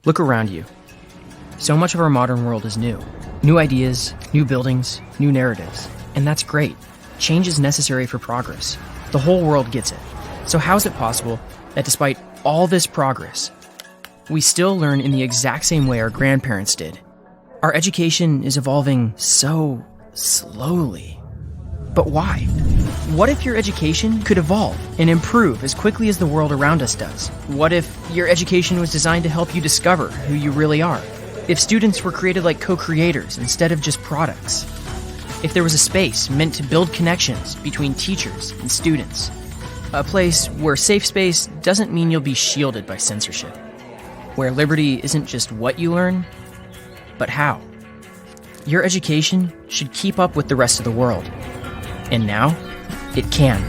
Look around you. So much of our modern world is new. New ideas, new buildings, new narratives. And that's great. Change is necessary for progress. The whole world gets it. So how is it possible that despite all this progress, we still learn in the exact same way our grandparents did? Our education is evolving so slowly. But why? What if your education could evolve and improve as quickly as the world around us does? What if your education was designed to help you discover who you really are? If students were created like co-creators instead of just products? If there was a space meant to build connections between teachers and students? A place where safe space doesn't mean you'll be shielded by censorship. Where liberty isn't just what you learn, but how. Your education should keep up with the rest of the world. And now, it can.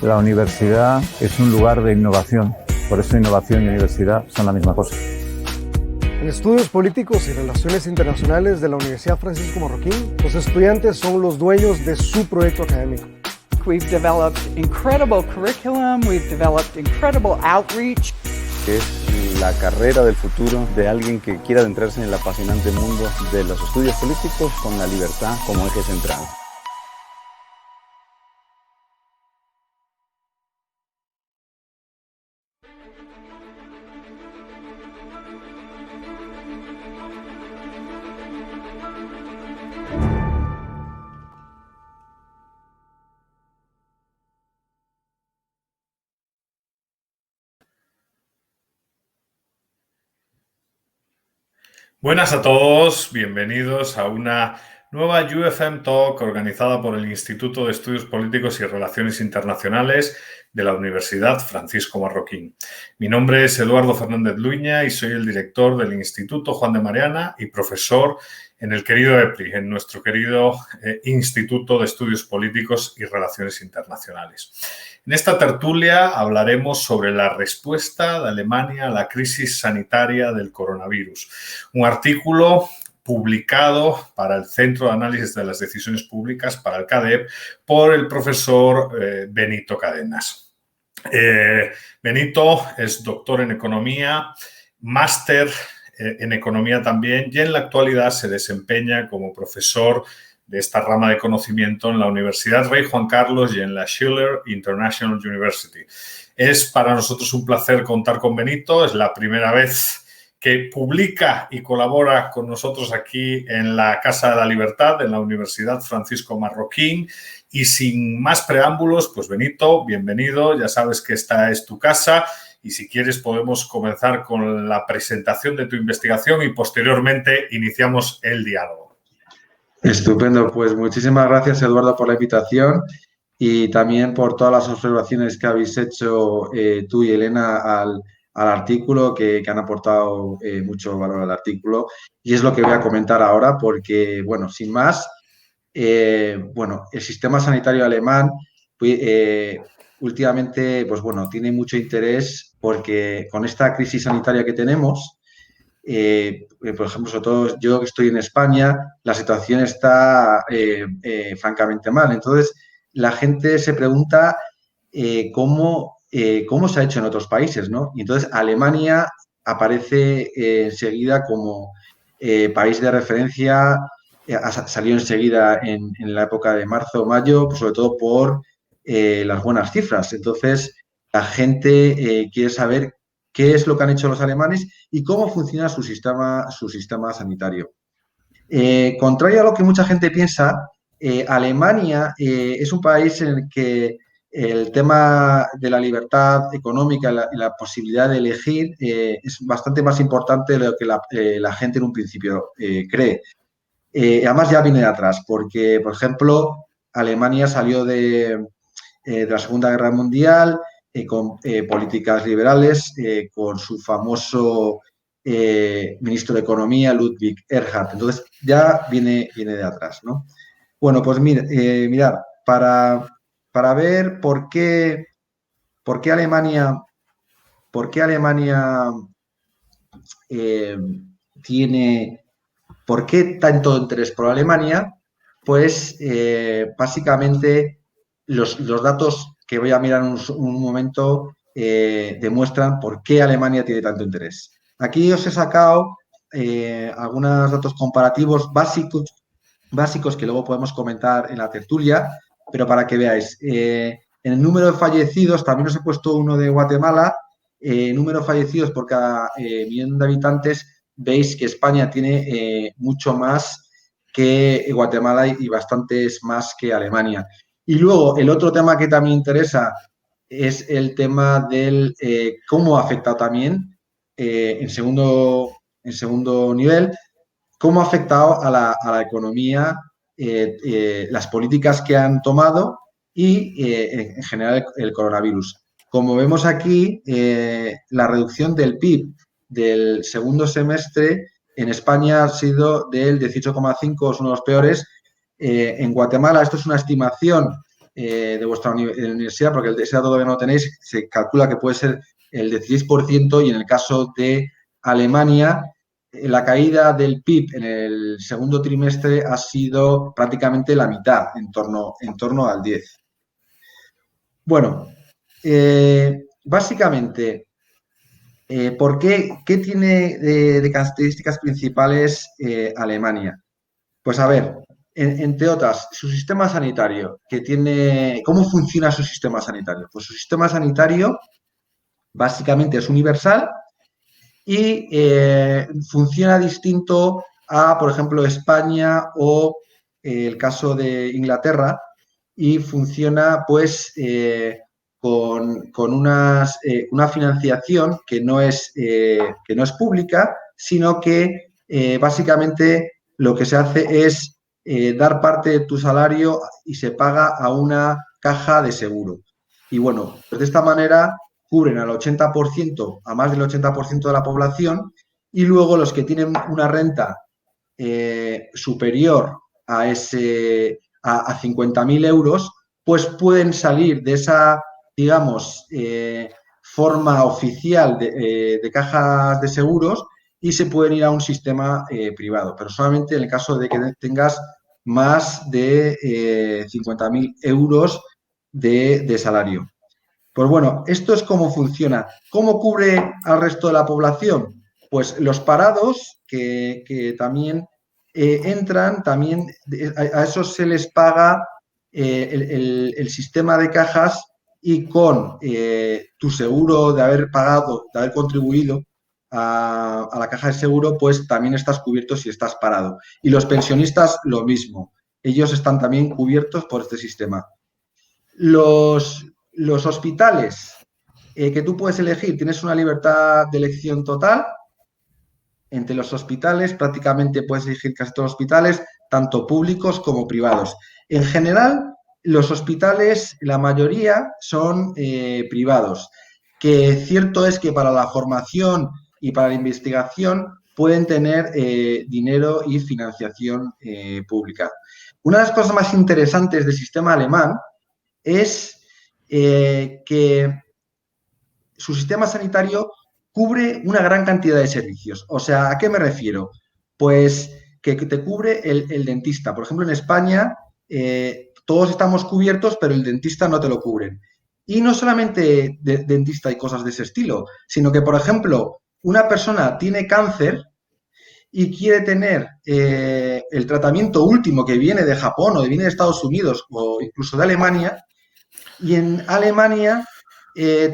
La universidad es un lugar de innovación, por eso innovación y universidad son la misma cosa. En Estudios Políticos y Relaciones Internacionales de la Universidad Francisco Marroquín, los estudiantes son los dueños de su proyecto académico. We've developed incredible curriculum, we've developed incredible outreach. Es la carrera del futuro de alguien que quiera adentrarse en el apasionante mundo de los estudios políticos con la libertad como eje central. Buenas a todos, bienvenidos a una nueva UFM Talk organizada por el Instituto de Estudios Políticos y Relaciones Internacionales de la Universidad Francisco Marroquín. Mi nombre es Eduardo Fernández Luña y soy el director del Instituto Juan de Mariana y profesor en el querido EPRI, en nuestro querido Instituto de Estudios Políticos y Relaciones Internacionales. En esta tertulia hablaremos sobre la respuesta de Alemania a la crisis sanitaria del coronavirus. Un artículo publicado para el Centro de Análisis de las Decisiones Públicas, para el CADEP, por el profesor Benito Cadenas. Benito es doctor en Economía, máster en Economía también y en la actualidad se desempeña como profesor de esta rama de conocimiento en la Universidad Rey Juan Carlos y en la Schiller International University. Es para nosotros un placer contar con Benito, es la primera vez que publica y colabora con nosotros aquí en la Casa de la Libertad, en la Universidad Francisco Marroquín. Y sin más preámbulos, pues Benito, bienvenido, ya sabes que esta es tu casa y si quieres podemos comenzar con la presentación de tu investigación y posteriormente iniciamos el diálogo. Estupendo, pues muchísimas gracias Eduardo por la invitación y también por todas las observaciones que habéis hecho tú y Elena al artículo que han aportado mucho valor al artículo y es lo que voy a comentar ahora porque, bueno, sin más, el sistema sanitario alemán últimamente, pues bueno, tiene mucho interés porque con esta crisis sanitaria que tenemos, por ejemplo, sobre todo yo que estoy en España, la situación está francamente mal. Entonces, la gente se pregunta cómo se ha hecho en otros países, ¿no? Y entonces Alemania aparece enseguida como país de referencia, salió enseguida en la época de marzo o mayo, pues sobre todo por las buenas cifras. Entonces, la gente quiere saber qué es lo que han hecho los alemanes y cómo funciona su sistema sanitario. Contrario a lo que mucha gente piensa, Alemania es un país en el que el tema de la libertad económica y la posibilidad de elegir es bastante más importante de lo que la gente en un principio cree. Además ya viene de atrás, porque, por ejemplo, Alemania salió de la Segunda Guerra Mundial con políticas liberales, con su famoso ministro de Economía, Ludwig Erhard. Entonces, ya viene de atrás, ¿no? Bueno, pues mirad, para ver por qué Alemania tiene, ¿por qué tanto interés por Alemania? Pues básicamente los datos que voy a mirar un momento demuestran por qué Alemania tiene tanto interés. Aquí os he sacado algunos datos comparativos básicos que luego podemos comentar en la tertulia, pero para que veáis, en el número de fallecidos, también os he puesto uno de Guatemala, número de fallecidos por cada millón de habitantes, veis que España tiene mucho más que Guatemala y bastantes más que Alemania. Y luego, el otro tema que también interesa es el tema del cómo ha afectado también, en segundo nivel, cómo ha afectado a la economía las políticas que han tomado y, en general, el coronavirus. Como vemos aquí, la reducción del PIB del segundo semestre en España ha sido del 18,5, es uno de los peores. En Guatemala, esto es una estimación de vuestra universidad, porque ese dato todavía no lo tenéis, se calcula que puede ser el 16%, y en el caso de Alemania, la caída del PIB en el segundo trimestre ha sido prácticamente la mitad, en torno al 10%. Bueno, básicamente, ¿qué tiene de características principales Alemania? Pues a ver, entre otras, su sistema sanitario, ¿cómo funciona su sistema sanitario? Pues su sistema sanitario básicamente es universal y funciona distinto a, por ejemplo, España o el caso de Inglaterra, y funciona pues con una financiación que no es pública, sino que básicamente lo que se hace es dar parte de tu salario y se paga a una caja de seguro. Y bueno, pues de esta manera cubren al 80%, a más del 80% de la población, y luego los que tienen una renta superior a 50.000 euros, pues pueden salir de esa, digamos, forma oficial de cajas de seguros y se pueden ir a un sistema privado, pero solamente en el caso de que tengas más de 50.000 euros de salario. Pues bueno, esto es cómo funciona. ¿Cómo cubre al resto de la población? Pues los parados que también entran, también a esos se les paga el sistema de cajas, y con tu seguro de haber pagado, de haber contribuido a la caja de seguro, pues también estás cubierto si estás parado. Y los pensionistas lo mismo. Ellos están también cubiertos por este sistema. Los hospitales que tú puedes elegir, tienes una libertad de elección total. Entre los hospitales prácticamente puedes elegir casi todos los hospitales, tanto públicos como privados. En general, los hospitales, la mayoría son privados, que cierto es que para la formación y para la investigación pueden tener dinero y financiación pública. Una de las cosas más interesantes del sistema alemán es que su sistema sanitario cubre una gran cantidad de servicios. O sea, ¿a qué me refiero? Pues que te cubre el dentista. Por ejemplo, en España todos estamos cubiertos, pero el dentista no te lo cubren. Y no solamente dentista y cosas de ese estilo, sino que, por ejemplo, una persona tiene cáncer y quiere tener el tratamiento último que viene de Japón o viene de Estados Unidos o incluso de Alemania, y en Alemania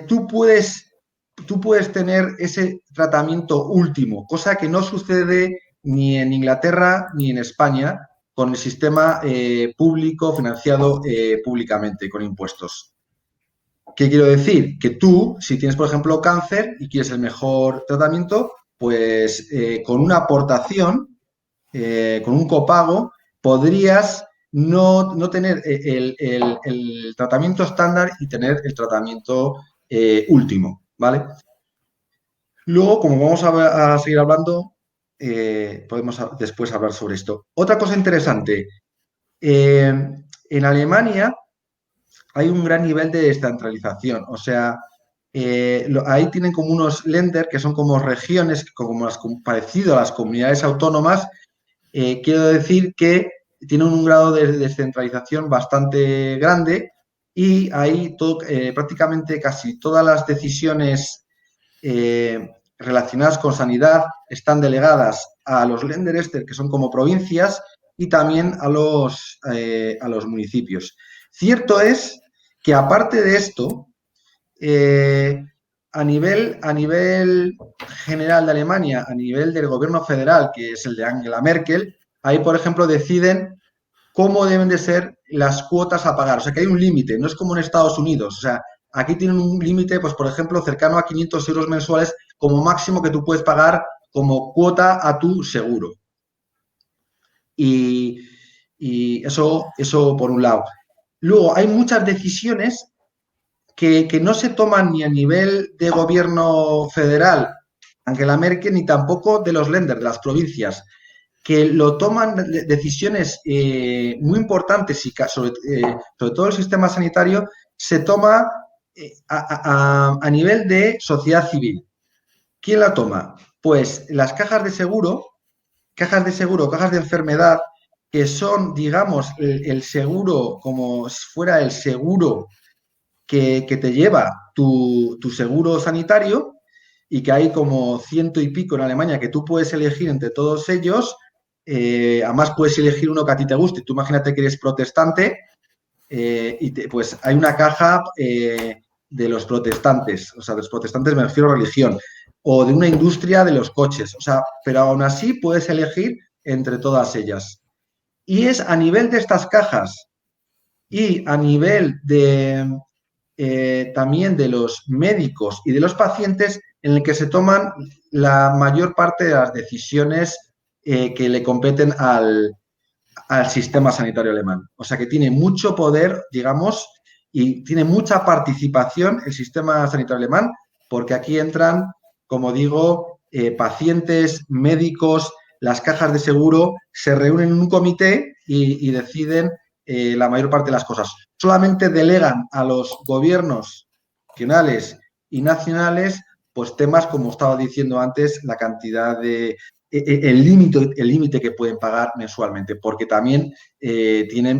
tú puedes tener ese tratamiento último, cosa que no sucede ni en Inglaterra ni en España con el sistema público financiado públicamente con impuestos. ¿Qué quiero decir? Que tú, si tienes, por ejemplo, cáncer y quieres el mejor tratamiento, pues con una aportación, con un copago, podrías no tener el tratamiento estándar y tener el tratamiento último, ¿vale? Luego, como vamos a seguir hablando, podemos después hablar sobre esto. Otra cosa interesante, en Alemania hay un gran nivel de descentralización, o sea, ahí tienen como unos Länder que son como regiones, parecido a las comunidades autónomas. Quiero decir que tienen un grado de descentralización bastante grande y ahí prácticamente casi todas las decisiones relacionadas con sanidad están delegadas a los Länder, que son como provincias, y también a los municipios. Cierto es que aparte de esto, a nivel general de Alemania, a nivel del gobierno federal, que es el de Angela Merkel, ahí, por ejemplo, deciden cómo deben de ser las cuotas a pagar. O sea, que hay un límite, no es como en Estados Unidos. O sea, aquí tienen un límite, pues, por ejemplo, cercano a 500 euros mensuales como máximo que tú puedes pagar como cuota a tu seguro. Y eso por un lado. Luego, hay muchas decisiones que no se toman ni a nivel de gobierno federal, Angela Merkel, ni tampoco de los Länder, de las provincias, que lo toman decisiones muy importantes y sobre todo el sistema sanitario, se toma a nivel de sociedad civil. ¿Quién la toma? Pues las cajas de seguro, cajas de enfermedad, que son, digamos, el seguro como si fuera el seguro que te lleva tu seguro sanitario, y que hay como 100 y pico en Alemania que tú puedes elegir entre todos ellos. Además puedes elegir uno que a ti te guste. Tú imagínate que eres protestante pues hay una caja de los protestantes. O sea, de los protestantes me refiero a religión. O de una industria de los coches. O sea, pero aún así puedes elegir entre todas ellas. Y es a nivel de estas cajas y a nivel de también de los médicos y de los pacientes en el que se toman la mayor parte de las decisiones que le competen al sistema sanitario alemán. O sea que tiene mucho poder, digamos, y tiene mucha participación el sistema sanitario alemán, porque aquí entran, como digo, pacientes, médicos, las cajas de seguro, se reúnen en un comité y deciden la mayor parte de las cosas. Solamente delegan a los gobiernos regionales y nacionales pues temas, como estaba diciendo antes, la cantidad de el límite que pueden pagar mensualmente, porque también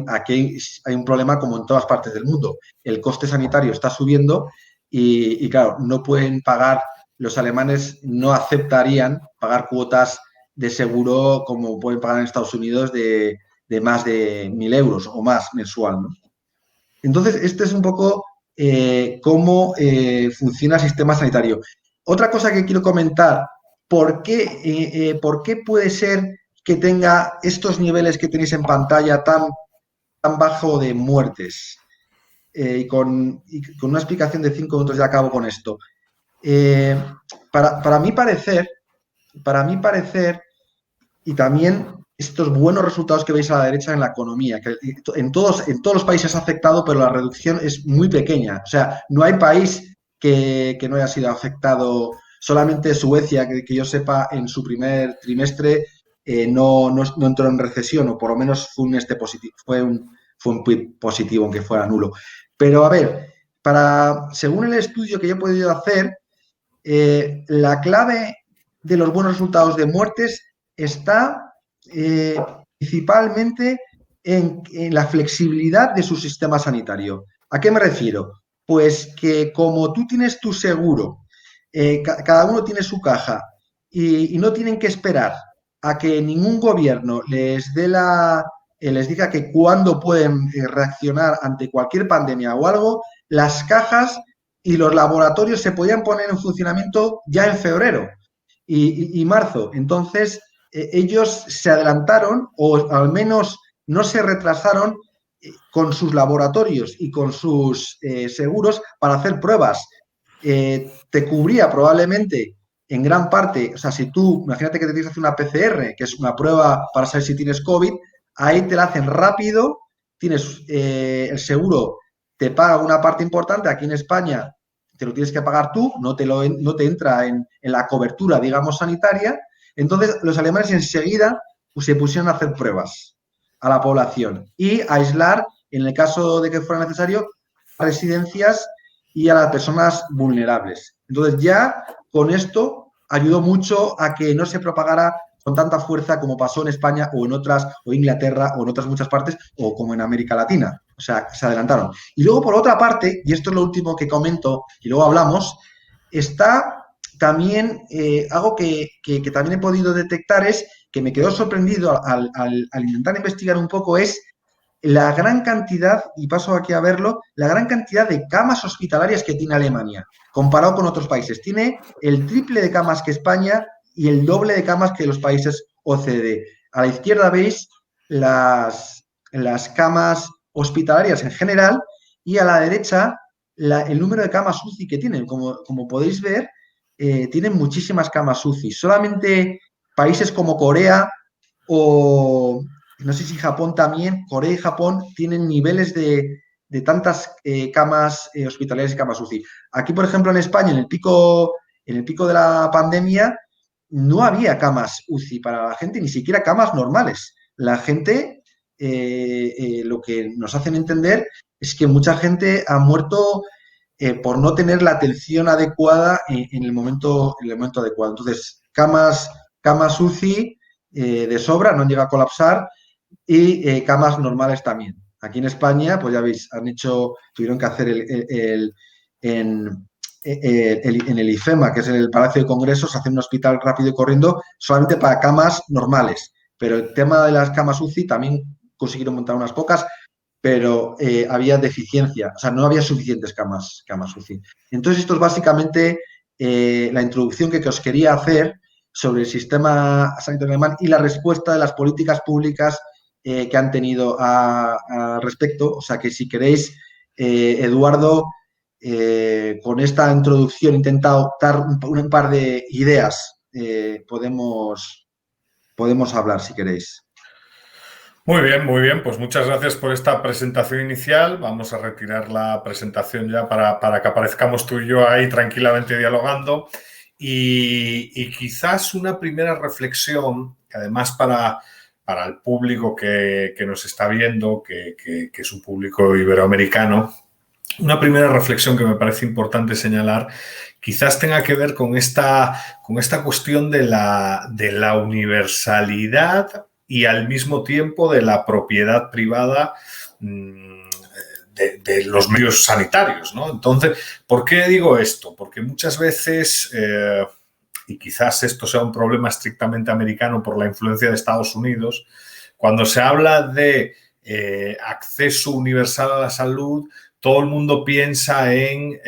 aquí hay un problema como en todas partes del mundo. El coste sanitario está subiendo y claro, no pueden pagar, los alemanes no aceptarían pagar cuotas de seguro como pueden pagar en Estados Unidos de más de 1.000 euros o más mensual, ¿no? Entonces, este es un poco cómo funciona el sistema sanitario. Otra cosa que quiero comentar, ¿por qué puede ser que tenga estos niveles que tenéis en pantalla tan bajo de muertes? Con una explicación de 5 minutos ya acabo con esto. Para mi parecer, y también estos buenos resultados que veis a la derecha en la economía, que en todos los países ha afectado, pero la reducción es muy pequeña. O sea, no hay país que no haya sido afectado. Solamente Suecia, que yo sepa, en su primer trimestre no entró en recesión, o por lo menos fue un PIB positivo, aunque fuera nulo. Pero a ver, según el estudio que yo he podido hacer, la clave de los buenos resultados de muertes está principalmente en la flexibilidad de su sistema sanitario. ¿A qué me refiero? Pues que como tú tienes tu seguro, cada uno tiene su caja y no tienen que esperar a que ningún gobierno les diga que cuándo pueden reaccionar ante cualquier pandemia o algo, las cajas y los laboratorios se podían poner en funcionamiento ya en febrero y marzo. Entonces, ellos se adelantaron, o al menos no se retrasaron con sus laboratorios y con sus seguros para hacer pruebas. Te cubría probablemente en gran parte, o sea, si tú, imagínate que te tienes que hacer una PCR, que es una prueba para saber si tienes COVID, ahí te la hacen rápido, tienes el seguro, te paga una parte importante. Aquí en España te lo tienes que pagar tú, no te entra en la cobertura, digamos, sanitaria. Entonces, los alemanes enseguida se pusieron a hacer pruebas a la población y a aislar, en el caso de que fuera necesario, residencias y a las personas vulnerables. Entonces ya con esto ayudó mucho a que no se propagara con tanta fuerza como pasó en España o en otras, o Inglaterra o en otras muchas partes, o como en América Latina. O sea, se adelantaron. Y luego, por otra parte, y esto es lo último que comento y luego hablamos, está también algo que también he podido detectar, es que me quedó sorprendido al intentar investigar un poco, es la gran cantidad, y paso aquí a verlo, la gran cantidad de camas hospitalarias que tiene Alemania, comparado con otros países. Tiene el triple de camas que España y el doble de camas que los países OCDE. A la izquierda veis las camas hospitalarias en general y a la derecha el número de camas UCI que tienen. Como podéis ver, tienen muchísimas camas UCI. Solamente países como Corea o no sé si Japón también, Corea y Japón tienen niveles de tantas camas hospitalarias y camas UCI. Aquí, por ejemplo, en España, en el pico de la pandemia, no había camas UCI para la gente, ni siquiera camas normales. La gente, lo que nos hacen entender es que mucha gente ha muerto por no tener la atención adecuada en el momento adecuado. Entonces, camas UCI de sobra, no han llegado a colapsar, y camas normales también. Aquí en España, pues ya veis, tuvieron que hacer en el IFEMA, que es el Palacio de Congresos, hacer un hospital rápido y corriendo solamente para camas normales. Pero el tema de las camas UCI también consiguieron montar unas pocas, pero había deficiencia, o sea, no había suficientes camas UCI. Entonces, esto es básicamente la introducción que os quería hacer sobre el sistema sanitario alemán y la respuesta de las políticas públicas que han tenido a respecto. O sea, que si queréis, Eduardo, con esta introducción he intentado dar un par de ideas. Podemos hablar, si queréis. Muy bien, pues muchas gracias por esta presentación inicial. Vamos a retirar la presentación ya para que aparezcamos tú y yo ahí tranquilamente dialogando. Y quizás una primera reflexión, que además para el público que nos está viendo, que es un público iberoamericano, una primera reflexión que me parece importante señalar quizás tenga que ver con esta cuestión de la universalidad y al mismo tiempo de la propiedad privada de los medios sanitarios, ¿no? Entonces, ¿por qué digo esto? Porque muchas veces, y quizás esto sea un problema estrictamente americano por la influencia de Estados Unidos, cuando se habla de acceso universal a la salud, todo el mundo piensa en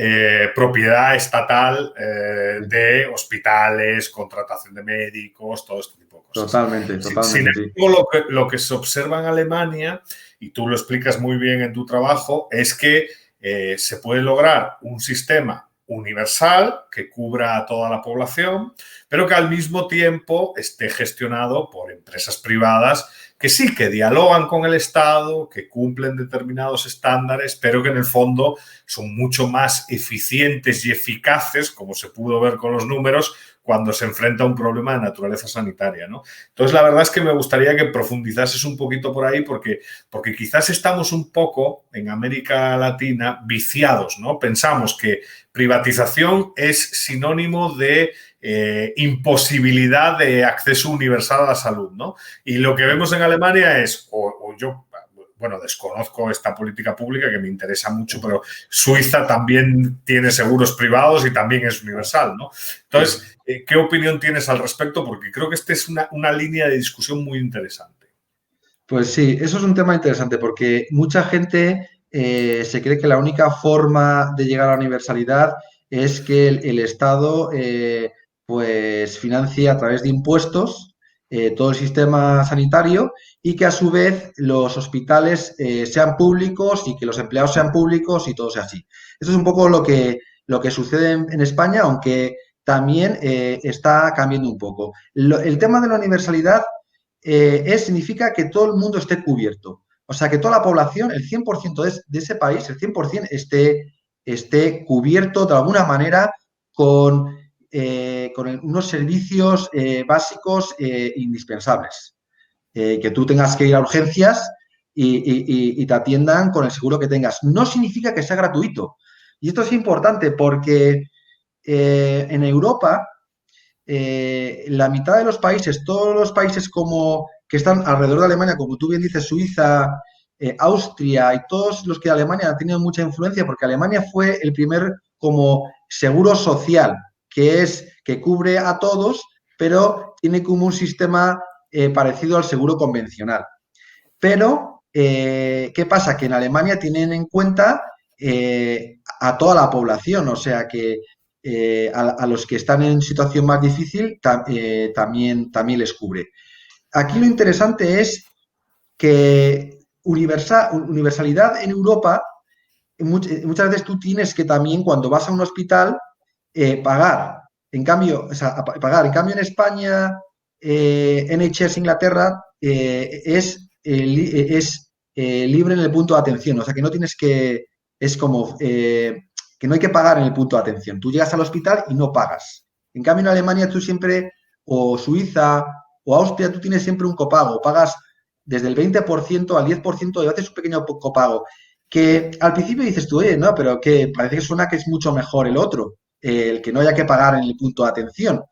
propiedad estatal de hospitales, contratación de médicos, todo este tipo de cosas. Totalmente. Sin embargo, lo que se observa en Alemania, y tú lo explicas muy bien en tu trabajo, es que se puede lograr un sistema universal que cubra a toda la población, pero que al mismo tiempo esté gestionado por empresas privadas que sí, que dialogan con el Estado, que cumplen determinados estándares, pero que en el fondo son mucho más eficientes y eficaces, como se pudo ver con los números, cuando se enfrenta a un problema de naturaleza sanitaria, ¿no? Entonces, la verdad es que me gustaría que profundizases un poquito por ahí, porque quizás estamos un poco en América Latina viciados, ¿no? Pensamos que privatización es sinónimo de imposibilidad de acceso universal a la salud, ¿no? Y lo que vemos en Alemania es, o yo, bueno, desconozco esta política pública que me interesa mucho, pero Suiza también tiene seguros privados y también es universal, ¿no? Entonces, ¿qué opinión tienes al respecto? Porque creo que esta es una línea de discusión muy interesante. Pues sí, eso es un tema interesante porque mucha gente se cree que la única forma de llegar a la universalidad es que el Estado pues financie a través de impuestos todo el sistema sanitario y que a su vez los hospitales sean públicos y que los empleados sean públicos y todo sea así. Eso es un poco lo que sucede en España, aunque también está cambiando un poco. El tema de la universalidad significa que todo el mundo esté cubierto. O sea, que toda la población, el 100% de ese país, el 100% esté cubierto de alguna manera con unos servicios básicos indispensables. Que tú tengas que ir a urgencias y te atiendan con el seguro que tengas. No significa que sea gratuito, Y esto es importante porque en Europa, la mitad de los países, todos los países que están alrededor de Alemania, como tú bien dices, Suiza, Austria y todos los que Alemania ha tenido mucha influencia, porque Alemania fue el primer como seguro social, que cubre a todos, pero tiene como un sistema parecido al seguro convencional. Pero, ¿qué pasa? Que en Alemania tienen en cuenta a toda la población, o sea que a los que están en situación más difícil también les cubre. Aquí lo interesante es que universalidad en Europa, muchas veces tú tienes que también cuando vas a un hospital pagar. En cambio, pagar. En cambio, en España, NHS Inglaterra es libre en el punto de atención. O sea, que no tienes que... Es como que no hay que pagar en el punto de atención. Tú llegas al hospital y no pagas. En cambio, en Alemania tú siempre, o Suiza, o Austria, tú tienes siempre un copago. Pagas desde el 20% al 10% y haces un pequeño copago. Que al principio dices tú, no, pero que parece que suena que es mucho mejor el otro, el que no haya que pagar en el punto de atención.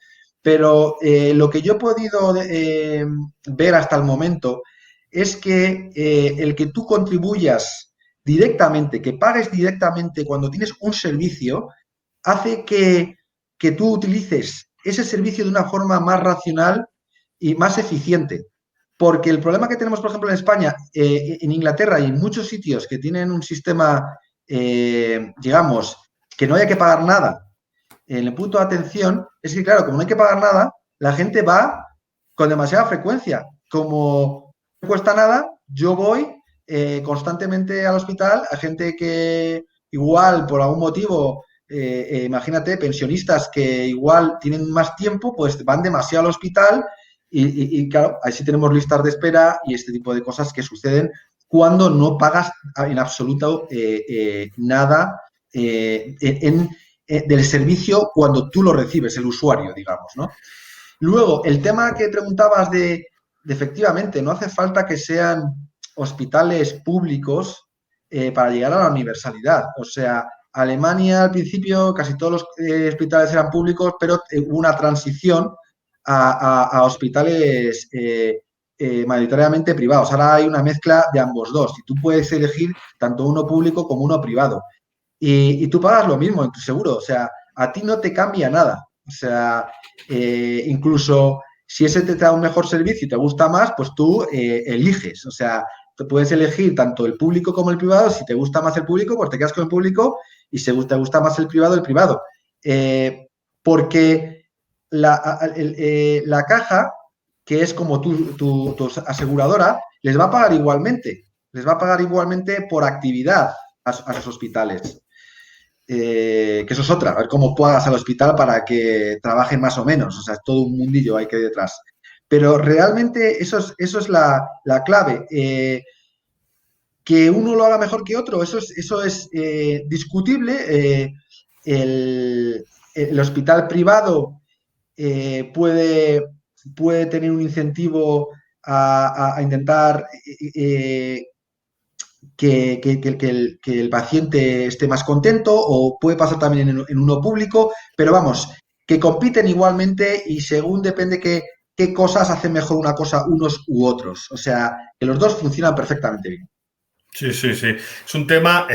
Pero lo que yo he podido ver hasta el momento es que el que tú contribuyas directamente, que pagues directamente cuando tienes un servicio, hace que tú utilices ese servicio de una forma más racional y más eficiente. Porque el problema que tenemos, por ejemplo, en España, en Inglaterra y en muchos sitios que tienen un sistema, digamos, que no haya que pagar nada en el punto de atención, es que, claro, como no hay que pagar nada, la gente va con demasiada frecuencia. Como no cuesta nada, yo voy constantemente al hospital a gente que igual, por algún motivo, imagínate, pensionistas que igual tienen más tiempo, pues van demasiado al hospital. Y claro, ahí sí tenemos listas de espera y este tipo de cosas que suceden cuando no pagas en absoluto nada del servicio cuando tú lo recibes, el usuario, digamos, ¿no? Luego, el tema que preguntabas de efectivamente, no hace falta que sean hospitales públicos para llegar a la universalidad. O sea, Alemania al principio casi todos los hospitales eran públicos, pero hubo una transición a hospitales mayoritariamente privados. Ahora hay una mezcla de ambos dos y tú puedes elegir tanto uno público como uno privado. Y tú pagas lo mismo en tu seguro, o sea, a ti no te cambia nada. O sea, incluso si ese te da un mejor servicio y te gusta más, pues tú eliges. O sea, te puedes elegir tanto el público como el privado. Si te gusta más el público, pues te quedas con el público y si te gusta más el privado, el privado. Porque la caja, que es como tu aseguradora, les va a pagar igualmente. Les va a pagar igualmente por actividad a esos hospitales. Que eso es otra, a ver cómo pagas al hospital para que trabajen más o menos. O sea, es todo un mundillo ahí que hay detrás. Pero realmente eso es la clave. Que uno lo haga mejor que otro, eso es discutible. El hospital privado puede tener un incentivo a intentar que el paciente esté más contento, o puede pasar también en uno público, pero vamos, que compiten igualmente y según depende qué cosas hacen mejor una cosa unos u otros. O sea, que los dos funcionan perfectamente bien. Sí, sí, sí. Es un tema,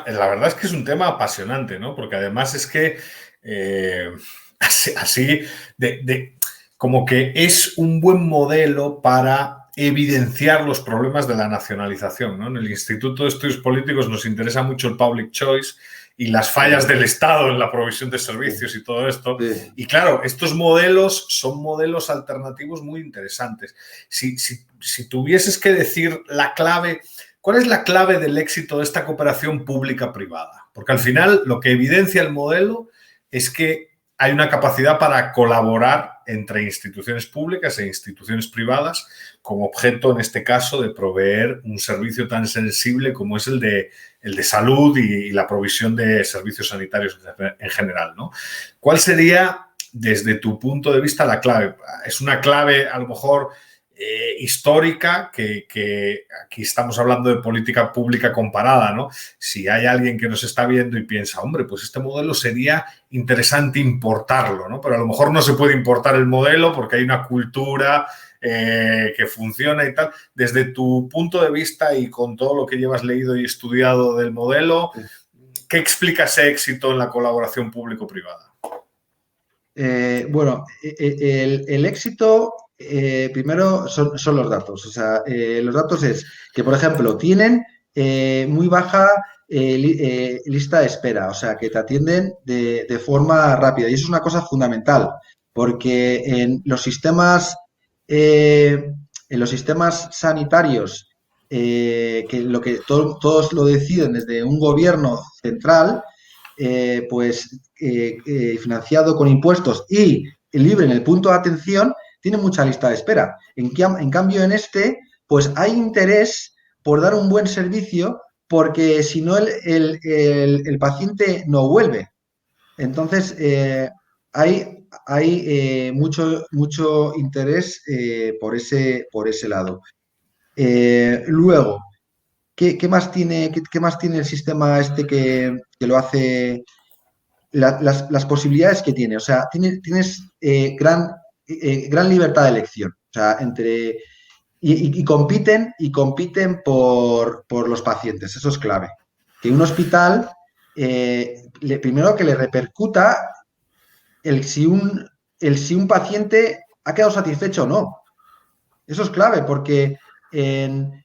la verdad es que es un tema apasionante, ¿no? Porque además es que así como que es un buen modelo para evidenciar los problemas de la nacionalización, ¿no? En el Instituto de Estudios Políticos nos interesa mucho el public choice y las fallas del Estado en la provisión de servicios y todo esto. Sí. Y claro, estos modelos son modelos alternativos muy interesantes. Si tuvieses que decir la clave, ¿cuál es la clave del éxito de esta cooperación pública-privada? Porque al final lo que evidencia el modelo es que hay una capacidad para colaborar entre instituciones públicas e instituciones privadas con objeto, en este caso, de proveer un servicio tan sensible como es el de salud y la provisión de servicios sanitarios en general, ¿no? ¿Cuál sería, desde tu punto de vista, la clave? ¿Es una clave, a lo mejor, histórica, que aquí estamos hablando de política pública comparada, ¿no? Si hay alguien que nos está viendo y piensa, hombre, pues este modelo sería interesante importarlo, ¿no? Pero a lo mejor no se puede importar el modelo porque hay una cultura que funciona y tal. Desde tu punto de vista y con todo lo que llevas leído y estudiado del modelo, ¿qué explica ese éxito en la colaboración público-privada? Bueno, el éxito primero son los datos. O sea, los datos es que, por ejemplo, tienen muy baja lista de espera, o sea, que te atienden de forma rápida. Y eso es una cosa fundamental, porque en los sistemas sanitarios, todos lo deciden desde un gobierno central, financiado con impuestos y libre en el punto de atención, tiene mucha lista de espera. En cambio, en pues hay interés por dar un buen servicio, porque si no el paciente no vuelve. Entonces, hay mucho interés por ese lado. Luego, ¿qué más tiene el sistema que lo hace? Las posibilidades que tiene. O sea, tienes gran libertad de elección. O sea, y compiten por los pacientes. Eso es clave. Que un hospital, primero que le repercuta si un paciente ha quedado satisfecho o no. Eso es clave, porque en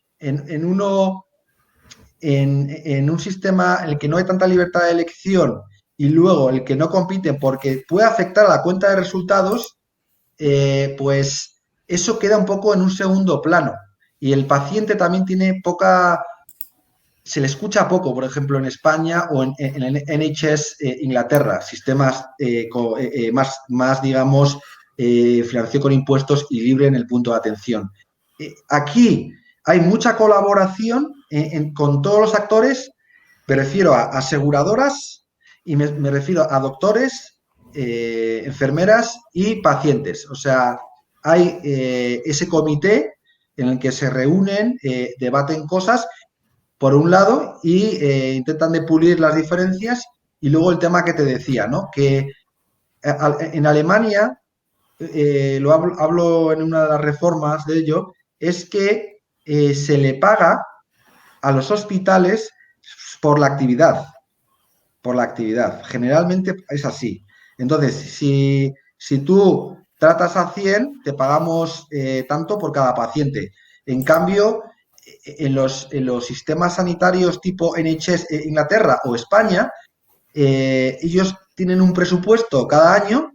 un sistema en el que no hay tanta libertad de elección y luego el que no compite porque puede afectar a la cuenta de resultados, pues eso queda un poco en un segundo plano. Y el paciente también tiene se le escucha poco, por ejemplo, en España o en el NHS Inglaterra, sistemas más, digamos, financiado con impuestos y libre en el punto de atención. Aquí hay mucha colaboración con todos los actores. Me refiero a aseguradoras y me refiero a doctores, enfermeras y pacientes. O sea, hay ese comité en el que se reúnen, debaten cosas, por un lado, y intentan depulir las diferencias. Y luego el tema que te decía, ¿no? Que en Alemania, lo hablo en una de las reformas de ello, es que se le paga a los hospitales por la actividad. Generalmente es así. Entonces, si tú tratas a 100, te pagamos tanto por cada paciente. En cambio, en los sistemas sanitarios tipo NHS Inglaterra o España, ellos tienen un presupuesto cada año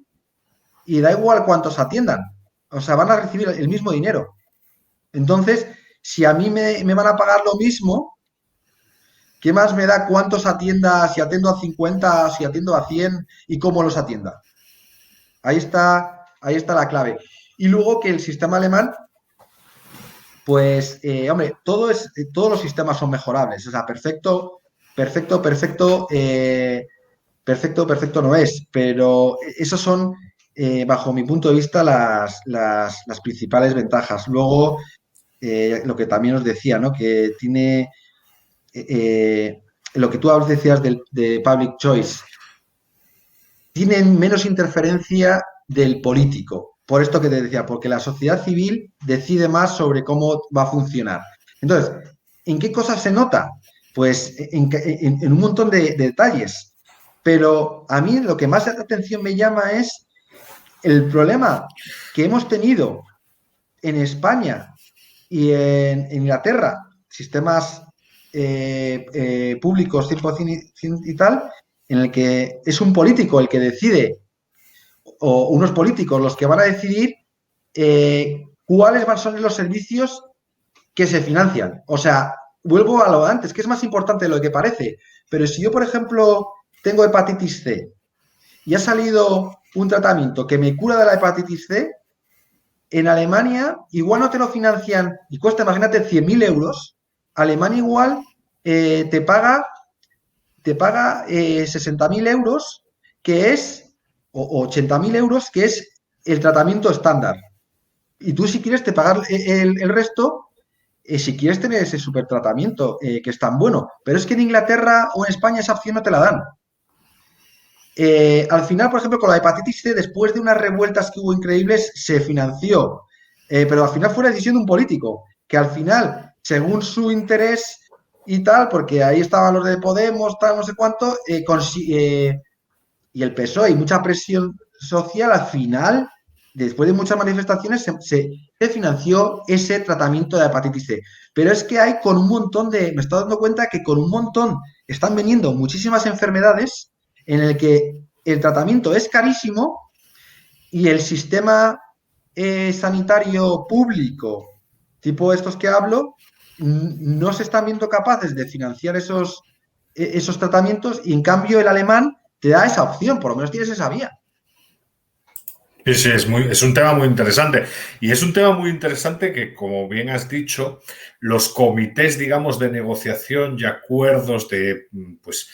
y da igual cuántos atiendan. O sea, van a recibir el mismo dinero. Entonces, si a mí me van a pagar lo mismo, ¿qué más me da cuántos atienda, si atiendo a 50, si atiendo a 100 y cómo los atienda? Ahí está la clave. Y luego que el sistema alemán, pues, hombre, todos los sistemas son mejorables. O sea, perfecto no es, pero esos son, bajo mi punto de vista, las principales ventajas. Luego, lo que también os decía, ¿no? Que tiene lo que tú decías de public choice, tienen menos interferencia del político. Por esto que te decía, porque la sociedad civil decide más sobre cómo va a funcionar. Entonces, ¿en qué cosas se nota? Pues en un montón de detalles. Pero a mí lo que más atención me llama es el problema que hemos tenido en España y en Inglaterra, sistemas públicos 100% y tal, en el que es un político el que decide, o unos políticos los que van a decidir cuáles van a ser los servicios que se financian. O sea, vuelvo a lo de antes, que es más importante de lo que parece. Pero si yo, por ejemplo, tengo hepatitis C y ha salido un tratamiento que me cura de la hepatitis C, en Alemania igual no te lo financian y cuesta, imagínate, 100.000 euros. Alemania igual te paga 60.000 euros, que es, o 80.000 euros, que es el tratamiento estándar. y tú si quieres te pagas el resto, si quieres tener ese supertratamiento que es tan bueno. Pero es que en Inglaterra o en España esa opción no te la dan. Al final, por ejemplo, con la hepatitis C, después de unas revueltas que hubo increíbles, se financió. Pero al final fue una decisión de un político, que al final, según su interés y tal, porque ahí estaban los de Podemos, tal, no sé cuánto, y el PSOE y mucha presión social, al final, después de muchas manifestaciones, se financió ese tratamiento de hepatitis C. Pero es que hay con un montón me estoy dando cuenta que con un montón están veniendo muchísimas enfermedades en el que el tratamiento es carísimo y el sistema sanitario público, tipo estos que hablo, no se están viendo capaces de financiar esos tratamientos y en cambio el alemán te da esa opción, por lo menos tienes esa vía. Sí, sí, es un tema muy interesante. Y es un tema muy interesante que, como bien has dicho, los comités, digamos, de negociación y acuerdos de, pues,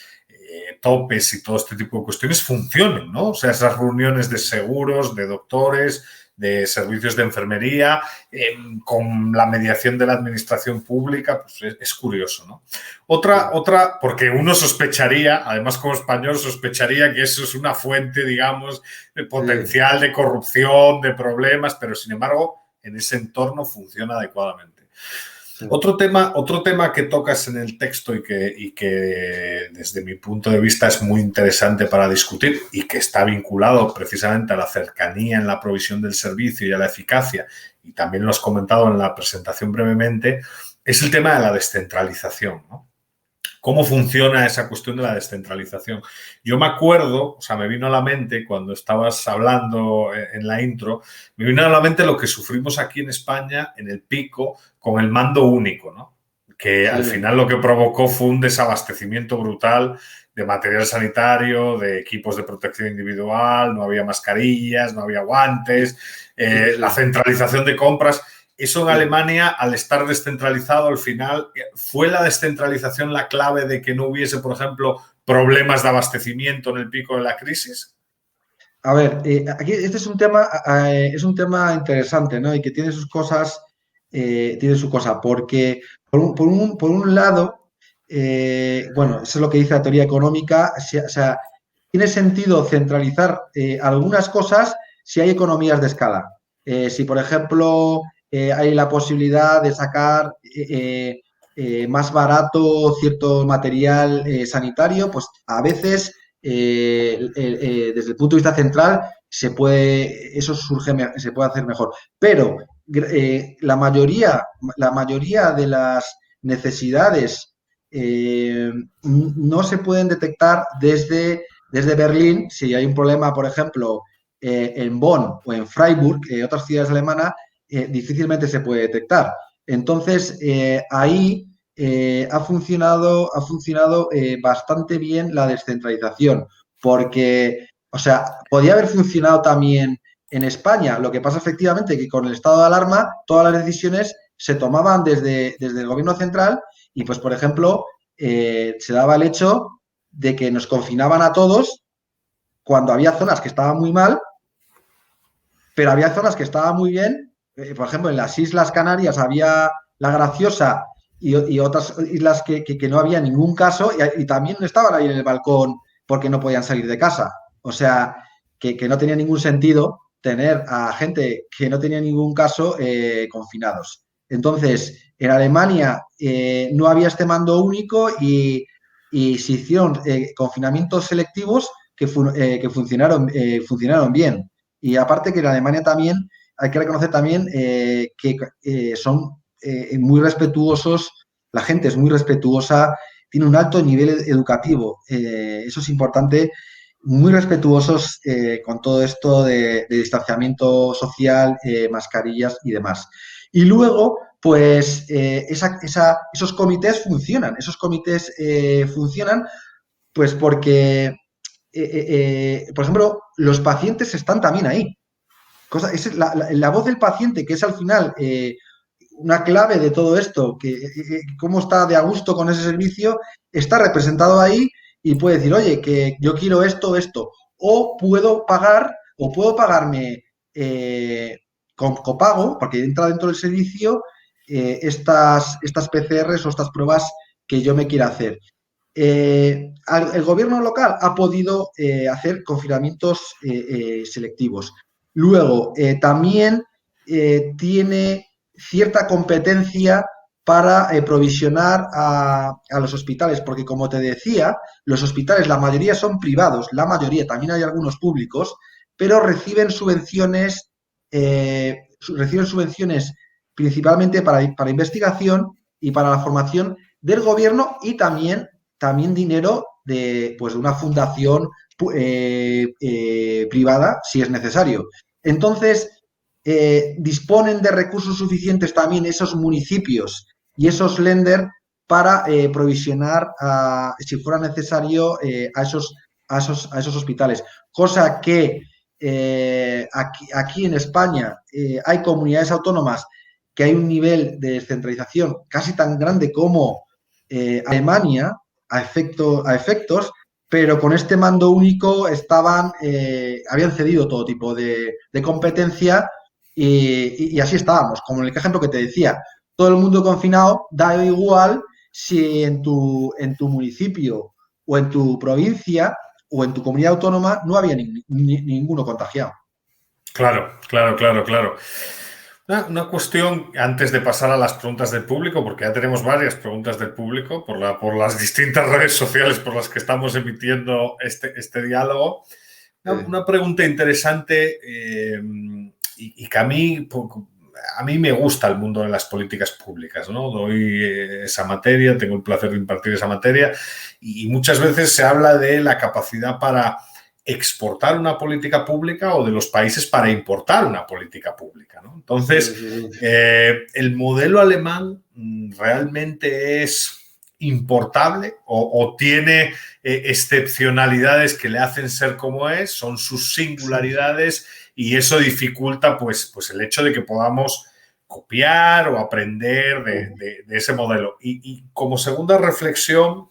topes y todo este tipo de cuestiones funcionen, ¿no? O sea, esas reuniones de seguros, de doctores, de servicios de enfermería, con la mediación de la administración pública, pues es curioso, ¿no? Otra, porque uno sospecharía, además como español, sospecharía que eso es una fuente, digamos, de potencial de corrupción, de problemas, pero sin embargo, en ese entorno funciona adecuadamente. Sí. Otro tema que tocas en el texto y que desde mi punto de vista es muy interesante para discutir y que está vinculado precisamente a la cercanía en la provisión del servicio y a la eficacia, y también lo has comentado en la presentación brevemente, es el tema de la descentralización, ¿no? ¿Cómo funciona esa cuestión de la descentralización? Yo me acuerdo, o sea, me vino a la mente cuando estabas hablando en la intro, me vino a la mente lo que sufrimos aquí en España en el pico con el mando único, ¿no? Que sí, al final lo que provocó fue un desabastecimiento brutal de material sanitario, de equipos de protección individual, no había mascarillas, no había guantes, la centralización de compras. Eso en Alemania, al estar descentralizado, al final, ¿fue la descentralización la clave de que no hubiese, por ejemplo, problemas de abastecimiento en el pico de la crisis? A ver, aquí este es un tema interesante, ¿no? Y que tiene sus cosas, tiene su cosa, porque por un lado, bueno, eso es lo que dice la teoría económica, o sea, tiene sentido centralizar algunas cosas si hay economías de escala. Si, por ejemplo, hay la posibilidad de sacar más barato cierto material sanitario, pues a veces desde el punto de vista central se puede hacer mejor. Pero la mayoría de las necesidades no se pueden detectar desde Berlín. Si hay un problema, por ejemplo, en Bonn o en Freiburg, otras ciudades alemanas, difícilmente se puede detectar. Entonces, ahí ha funcionado bastante bien la descentralización, porque, o sea, podía haber funcionado también en España. Lo que pasa efectivamente que con el estado de alarma todas las decisiones se tomaban desde el gobierno central y, pues, por ejemplo, se daba el hecho de que nos confinaban a todos cuando había zonas que estaban muy mal, pero había zonas que estaban muy bien. Por ejemplo, en las Islas Canarias había La Graciosa y otras islas que no había ningún caso y también estaban ahí en el balcón porque no podían salir de casa. O sea, que no tenía ningún sentido tener a gente que no tenía ningún caso confinados. Entonces, en Alemania no había este mando único y se hicieron confinamientos selectivos que funcionaron bien. Y aparte que en Alemania también hay que reconocer también que son muy respetuosos, la gente es muy respetuosa, tiene un alto nivel educativo, eso es importante, muy respetuosos con todo esto de distanciamiento social, mascarillas y demás. Y luego, pues, esos comités funcionan, pues porque, por ejemplo, los pacientes están también ahí. Esa es la voz del paciente, que es al final una clave de todo esto, que cómo está de a gusto con ese servicio, está representado ahí y puede decir, oye, que yo quiero esto, o puedo pagarme con copago, porque entra dentro del servicio estas PCRs o estas pruebas que yo me quiera hacer. El gobierno local ha podido hacer confinamientos selectivos. Luego, también tiene cierta competencia para provisionar a los hospitales, porque como te decía, los hospitales, la mayoría son privados, la mayoría, también hay algunos públicos, pero reciben subvenciones principalmente para investigación y para la formación del gobierno y también dinero de una fundación privada, si es necesario. Entonces, disponen de recursos suficientes también esos municipios y esos lenders para provisionar, si fuera necesario, a esos hospitales. Cosa que aquí en España hay comunidades autónomas que hay un nivel de descentralización casi tan grande como Alemania a efectos, pero con este mando único habían cedido todo tipo de competencia y así estábamos, como en el ejemplo que te decía, todo el mundo confinado, da igual si en tu municipio o en tu provincia o en tu comunidad autónoma no había ninguno contagiado. Claro. Una cuestión antes de pasar a las preguntas del público, porque ya tenemos varias preguntas del público por las distintas redes sociales por las que estamos emitiendo este diálogo. Una pregunta interesante y que a mí me gusta el mundo de las políticas públicas, ¿no? Doy esa materia, tengo el placer de impartir esa materia y muchas veces se habla de la capacidad para exportar una política pública o de los países para importar una política pública, ¿no? Entonces, ¿el modelo alemán realmente es importable o tiene excepcionalidades que le hacen ser como es? Son sus singularidades y eso dificulta pues el hecho de que podamos copiar o aprender de ese modelo. Y como segunda reflexión,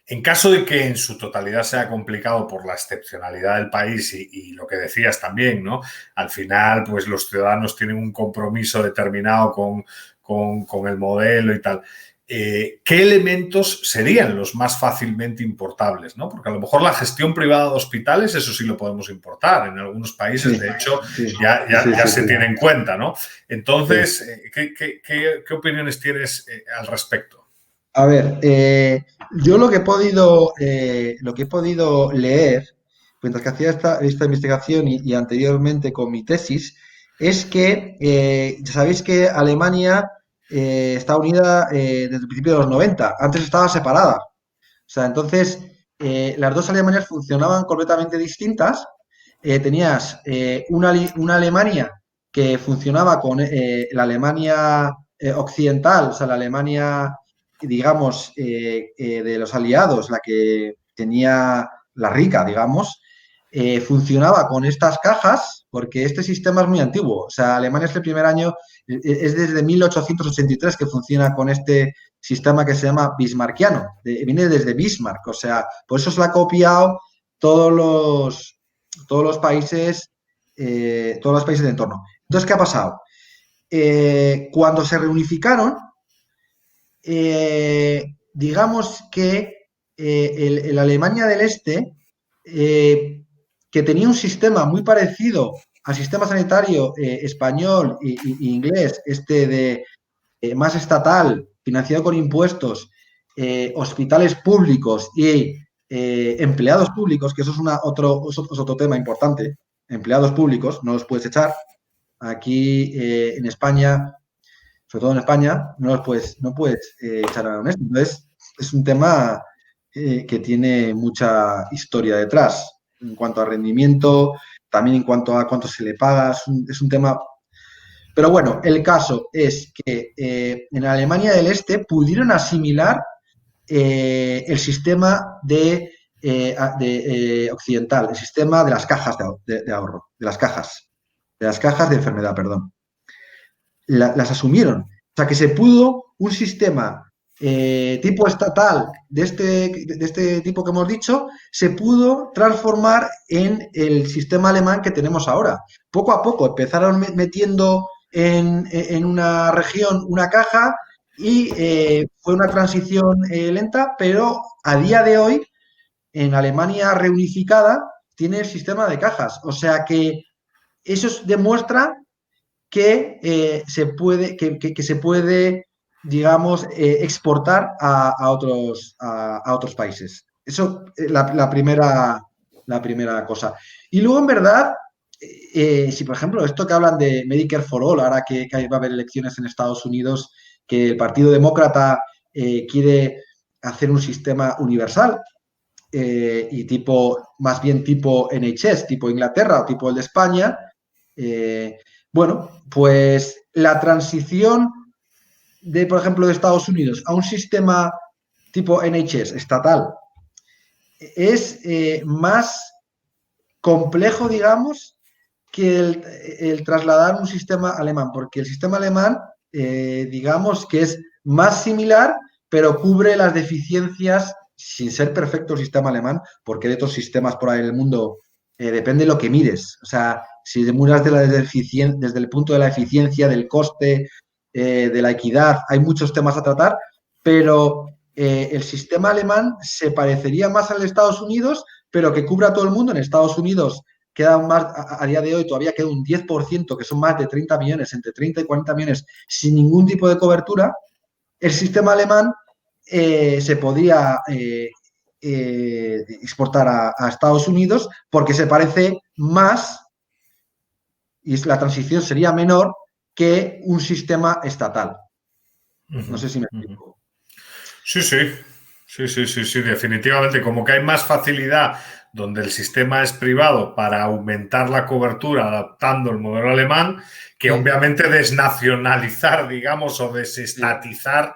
en caso de que en su totalidad sea complicado por la excepcionalidad del país y lo que decías también, ¿no? Al final, pues los ciudadanos tienen un compromiso determinado con el modelo y tal. ¿Qué elementos serían los más fácilmente importables, ¿no? Porque a lo mejor la gestión privada de hospitales, eso sí lo podemos importar. En algunos países, de hecho, ya se tiene en cuenta, ¿no? Entonces, ¿qué opiniones tienes al respecto? A ver, yo lo que he podido leer mientras que hacía esta investigación y anteriormente con mi tesis es que sabéis que Alemania está unida desde el principio de los 90. Antes estaba separada. O sea, entonces las dos Alemanias funcionaban completamente distintas. Tenías una Alemania que funcionaba con la Alemania occidental, o sea, la Alemania digamos, de los aliados, la que tenía la rica, digamos, funcionaba con estas cajas, porque este sistema es muy antiguo. O sea, Alemania es el primer año, es desde 1883 que funciona con este sistema que se llama bismarckiano. Viene desde Bismarck, o sea, por eso se lo ha copiado todos los países de entorno. Entonces, ¿qué ha pasado? Cuando se reunificaron, digamos que el Alemania del Este, que tenía un sistema muy parecido al sistema sanitario español e inglés, más estatal, financiado con impuestos, hospitales públicos y empleados públicos, que eso es otro tema importante, empleados públicos, no los puedes echar. Aquí en España, sobre todo en España, no puedes echar a honesto. Entonces, es un tema que tiene mucha historia detrás, en cuanto a rendimiento, también en cuanto a cuánto se le paga, es un tema... Pero bueno, el caso es que en Alemania del Este pudieron asimilar el sistema occidental, el sistema de las cajas de ahorro, de las cajas de enfermedad, perdón. Las asumieron. O sea, que se pudo un sistema tipo estatal de este tipo que hemos dicho, se pudo transformar en el sistema alemán que tenemos ahora. Poco a poco empezaron metiendo en una región una caja y fue una transición lenta, pero a día de hoy, en Alemania reunificada, tiene el sistema de cajas. O sea que eso demuestra que se puede, digamos, exportar a otros países. Eso es la primera cosa. Y luego, en verdad, si por ejemplo esto que hablan de Medicare for All, ahora que va a haber elecciones en Estados Unidos, que el Partido Demócrata quiere hacer un sistema universal y más bien tipo NHS, tipo Inglaterra o tipo el de España, bueno, pues la transición por ejemplo, de Estados Unidos a un sistema tipo NHS estatal es más complejo, digamos, que el trasladar un sistema alemán, porque el sistema alemán, digamos que es más similar, pero cubre las deficiencias sin ser perfecto el sistema alemán, porque de otros sistemas por ahí en el mundo depende de lo que mires. O sea, si miras desde el punto de la eficiencia, del coste, de la equidad, hay muchos temas a tratar, pero el sistema alemán se parecería más al de Estados Unidos, pero que cubra a todo el mundo. En Estados Unidos queda más, a día de hoy todavía queda un 10%, que son más de 30 millones, entre 30 y 40 millones, sin ningún tipo de cobertura. El sistema alemán se podría exportar a Estados Unidos porque se parece más y la transición sería menor que un sistema estatal. No sé si me explico. Sí, definitivamente. Como que hay más facilidad donde el sistema es privado para aumentar la cobertura adaptando el modelo alemán, que obviamente desnacionalizar, digamos, o desestatizar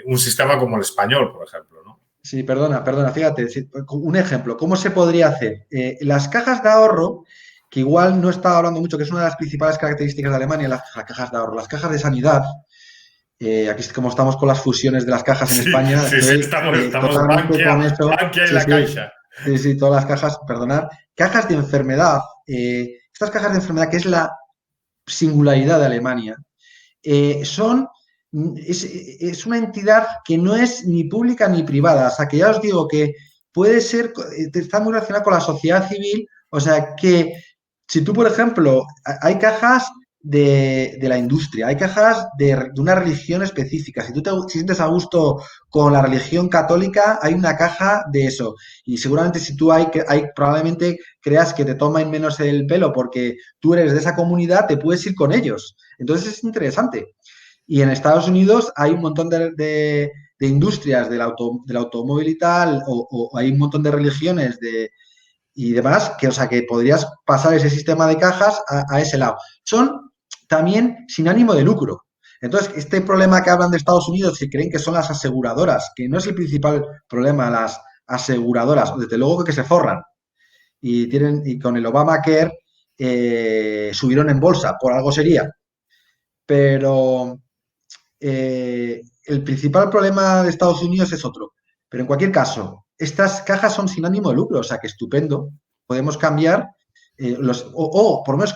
un sistema como el español, por ejemplo, ¿no? Sí, perdona, fíjate, un ejemplo, ¿cómo se podría hacer? Las cajas de ahorro, que igual no estaba hablando mucho, que es una de las principales características de Alemania, las cajas de ahorro, las cajas de sanidad. Aquí como estamos con las fusiones de las cajas en España, estamos totalmente con eso. Bankia y la Caixa. Sí, todas las cajas, perdonad. Cajas de enfermedad. Estas cajas de enfermedad, que es la singularidad de Alemania, es una entidad que no es ni pública ni privada. O sea, que ya os digo que puede ser, está muy relacionada con la sociedad civil. O sea, que si tú, por ejemplo, hay cajas de la industria, hay cajas de una religión específica. Si tú te sientes a gusto con la religión católica, hay una caja de eso. Y seguramente si tú probablemente creas que te toman menos el pelo porque tú eres de esa comunidad, te puedes ir con ellos. Entonces es interesante. Y en Estados Unidos hay un montón de industrias del automóvil y tal, o hay un montón de religiones y demás, que, o sea, que podrías pasar ese sistema de cajas a ese lado. Son también sin ánimo de lucro. Entonces, este problema que hablan de Estados Unidos, si creen que son las aseguradoras, que no es el principal problema, las aseguradoras, desde luego que se forran. Y con el Obamacare subieron en bolsa, por algo sería. Pero el principal problema de Estados Unidos es otro. Pero en cualquier caso, estas cajas son sin ánimo de lucro, o sea que estupendo. Podemos cambiar, por lo menos,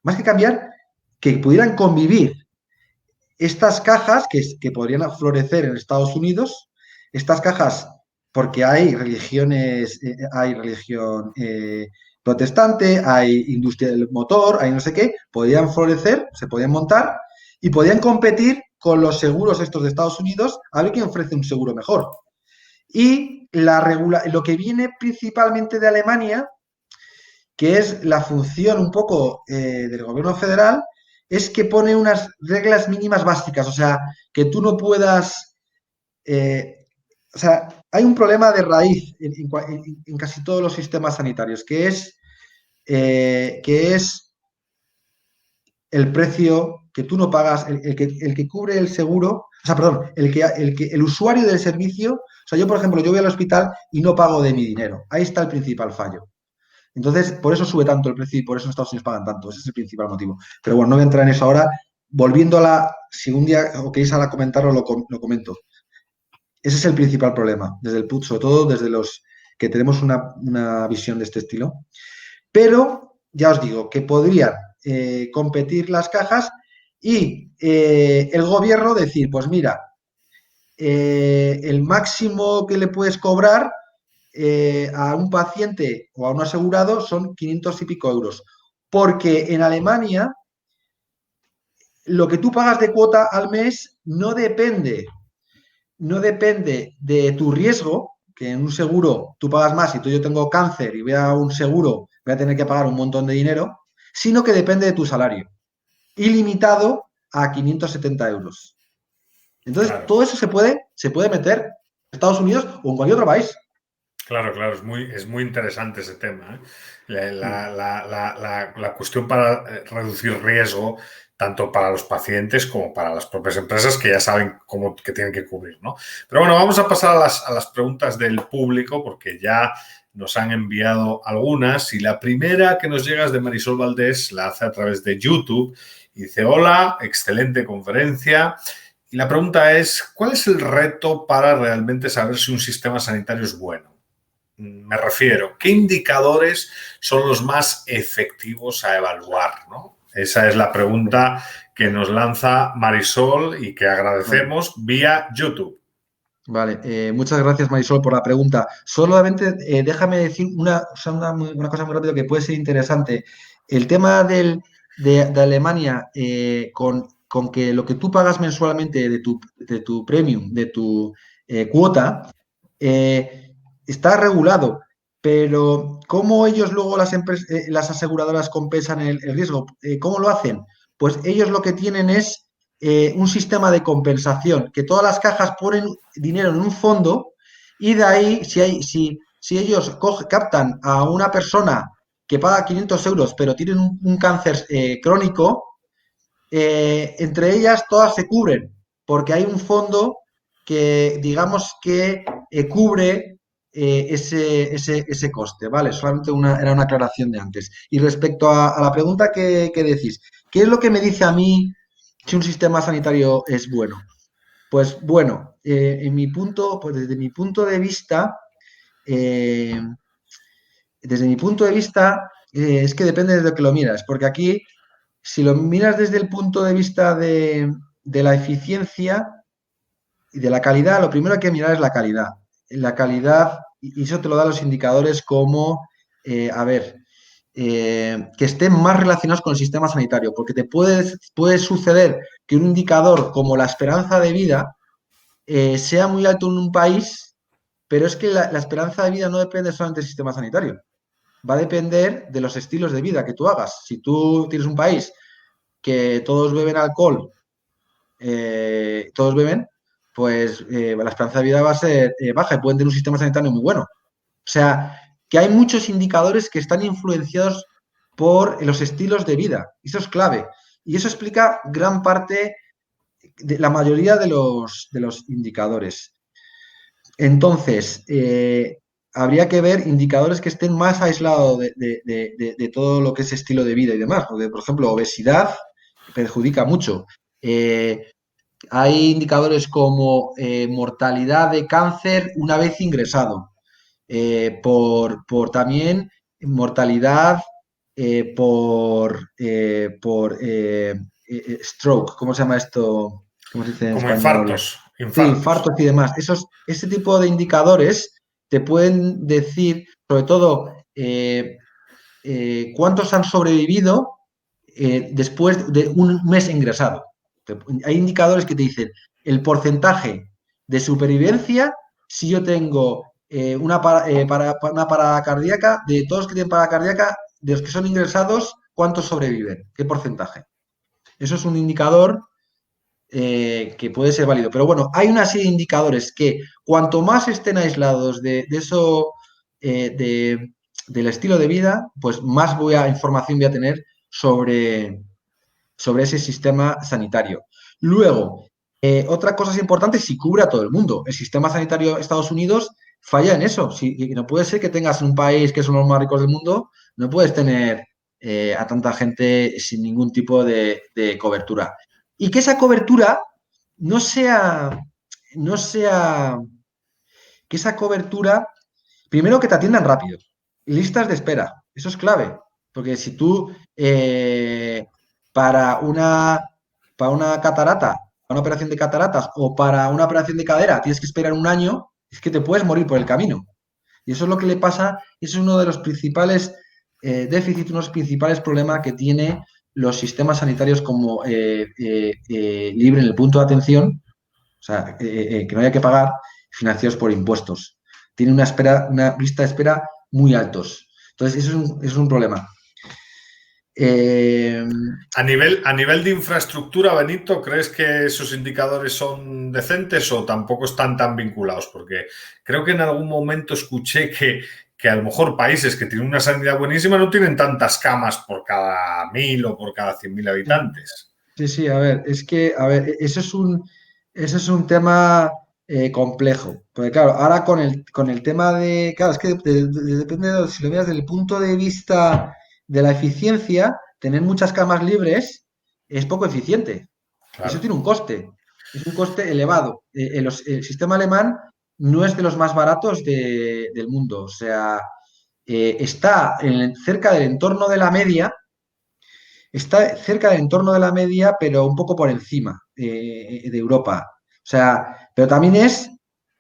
más que cambiar, que pudieran convivir estas cajas que podrían florecer en Estados Unidos, estas cajas, porque hay religiones, hay religión protestante, hay industria del motor, hay no sé qué, podrían florecer, se podían montar y podían competir con los seguros estos de Estados Unidos a ver quién ofrece un seguro mejor. Y lo que viene principalmente de Alemania, que es la función un poco del gobierno federal, es que pone unas reglas mínimas básicas, o sea, que tú no puedas... o sea, hay un problema de raíz en casi todos los sistemas sanitarios, que es el precio que tú no pagas, el que cubre el seguro, o sea, perdón, el usuario del servicio. O sea, yo, por ejemplo, yo voy al hospital y no pago de mi dinero. Ahí está el principal fallo. Entonces, por eso sube tanto el precio y por eso en Estados Unidos pagan tanto. Ese es el principal motivo. Pero bueno, no voy a entrar en eso ahora. Volviendo a la si un día o queréis ahora comentarlo, lo comento. Ese es el principal problema, desde el punto, sobre todo desde los que tenemos una visión de este estilo. Pero ya os digo que podrían competir las cajas y el gobierno decir, pues mira, el máximo que le puedes cobrar a un paciente o a un asegurado son 500 y pico euros. Porque en Alemania lo que tú pagas de cuota al mes no depende de tu riesgo, que en un seguro tú pagas más. Si yo tengo cáncer y voy a un seguro, voy a tener que pagar un montón de dinero, sino que depende de tu salario, ilimitado a 570 euros. Entonces, Claro. todo eso se puede meter en Estados Unidos o en cualquier otro país. Claro, claro, es muy interesante ese tema, ¿eh? La cuestión para reducir riesgo, tanto para los pacientes como para las propias empresas que ya saben cómo que tienen que cubrir, ¿no? Pero bueno, vamos a pasar a las preguntas del público porque ya nos han enviado algunas y la primera que nos llega es de Marisol Valdés, la hace a través de YouTube y dice: hola, excelente conferencia. Y la pregunta es, ¿cuál es el reto para realmente saber si un sistema sanitario es bueno? Me refiero, ¿qué indicadores son los más efectivos a evaluar, ¿no? Esa es la pregunta que nos lanza Marisol y que agradecemos vía YouTube. Vale, muchas gracias Marisol por la pregunta. Solamente déjame decir una cosa muy rápida que puede ser interesante. El tema de Alemania con que lo que tú pagas mensualmente de tu premium, de tu cuota, está regulado. Pero ¿cómo ellos luego las aseguradoras compensan el riesgo? ¿Cómo lo hacen? Pues ellos lo que tienen es un sistema de compensación, que todas las cajas ponen dinero en un fondo y de ahí, si ellos captan a una persona que paga 500 euros pero tienen un cáncer crónico, entre ellas todas se cubren, porque hay un fondo que digamos que cubre ese coste, ¿vale? Solamente era una aclaración de antes. Y respecto a la pregunta que decís, ¿qué es lo que me dice a mí si un sistema sanitario es bueno? Pues bueno, desde mi punto de vista, es que depende de lo que lo miras, porque aquí, si lo miras desde el punto de vista de la eficiencia y de la calidad, lo primero que hay que mirar es la calidad. La calidad, y eso te lo dan los indicadores como, que estén más relacionados con el sistema sanitario, porque te puede suceder que un indicador como la esperanza de vida sea muy alto en un país, pero es que la esperanza de vida no depende solamente del sistema sanitario, va a depender de los estilos de vida que tú hagas. Si tú tienes un país que todos beben alcohol, pues la esperanza de vida va a ser baja y pueden tener un sistema sanitario muy bueno. O sea, que hay muchos indicadores que están influenciados por los estilos de vida. Eso es clave. Y eso explica gran parte de la mayoría de los indicadores. Entonces, habría que ver indicadores que estén más aislados de todo lo que es estilo de vida y demás. Porque, por ejemplo, obesidad perjudica mucho. Hay indicadores como mortalidad de cáncer una vez ingresado. Por también mortalidad por stroke, ¿cómo se llama esto? ¿Cómo se dice en Como español? infartos. Sí, infartos y demás. Ese tipo de indicadores te pueden decir, sobre todo, cuántos han sobrevivido después de un mes ingresado. Hay indicadores que te dicen el porcentaje de supervivencia si yo tengo una parada cardíaca, de todos los que tienen parada cardíaca, de los que son ingresados, ¿cuántos sobreviven? ¿Qué porcentaje? Eso es un indicador que puede ser válido. Pero bueno, hay una serie de indicadores que cuanto más estén aislados de eso, del estilo de vida, pues más información voy a tener sobre ese sistema sanitario. Luego, otra cosa importante, si cubre a todo el mundo. El sistema sanitario de Estados Unidos falla en eso. No puede ser que tengas un país que son los más ricos del mundo, no puedes tener a tanta gente sin ningún tipo de cobertura. y que esa cobertura que esa cobertura, primero que te atiendan rápido, listas de espera, eso es clave, porque si tú para una catarata, para una operación de cataratas o para una operación de cadera tienes que esperar un año, es que te puedes morir por el camino. Y eso es lo que le pasa, es uno de los principales déficits, uno de los principales problemas que tiene los sistemas sanitarios como libre en el punto de atención, o sea, que no haya que pagar, financiados por impuestos. Tiene una lista de espera muy altos. Entonces, eso es un problema. A nivel de infraestructura, Benito, ¿crees que esos indicadores son decentes o tampoco están tan vinculados? Porque creo que en algún momento escuché que a lo mejor países que tienen una sanidad buenísima no tienen tantas camas por cada 1.000 o por cada 100.000 habitantes. Sí, a ver, eso es un tema complejo. Porque claro, ahora con el tema de, claro, es que depende de si lo miras desde el punto de vista de la eficiencia, tener muchas camas libres es poco eficiente. Claro. Eso tiene un coste, es un coste elevado. El sistema alemán no es de los más baratos del mundo, o sea, está cerca del entorno de la media. Está cerca del entorno de la media, pero un poco por encima de Europa. O sea, pero también es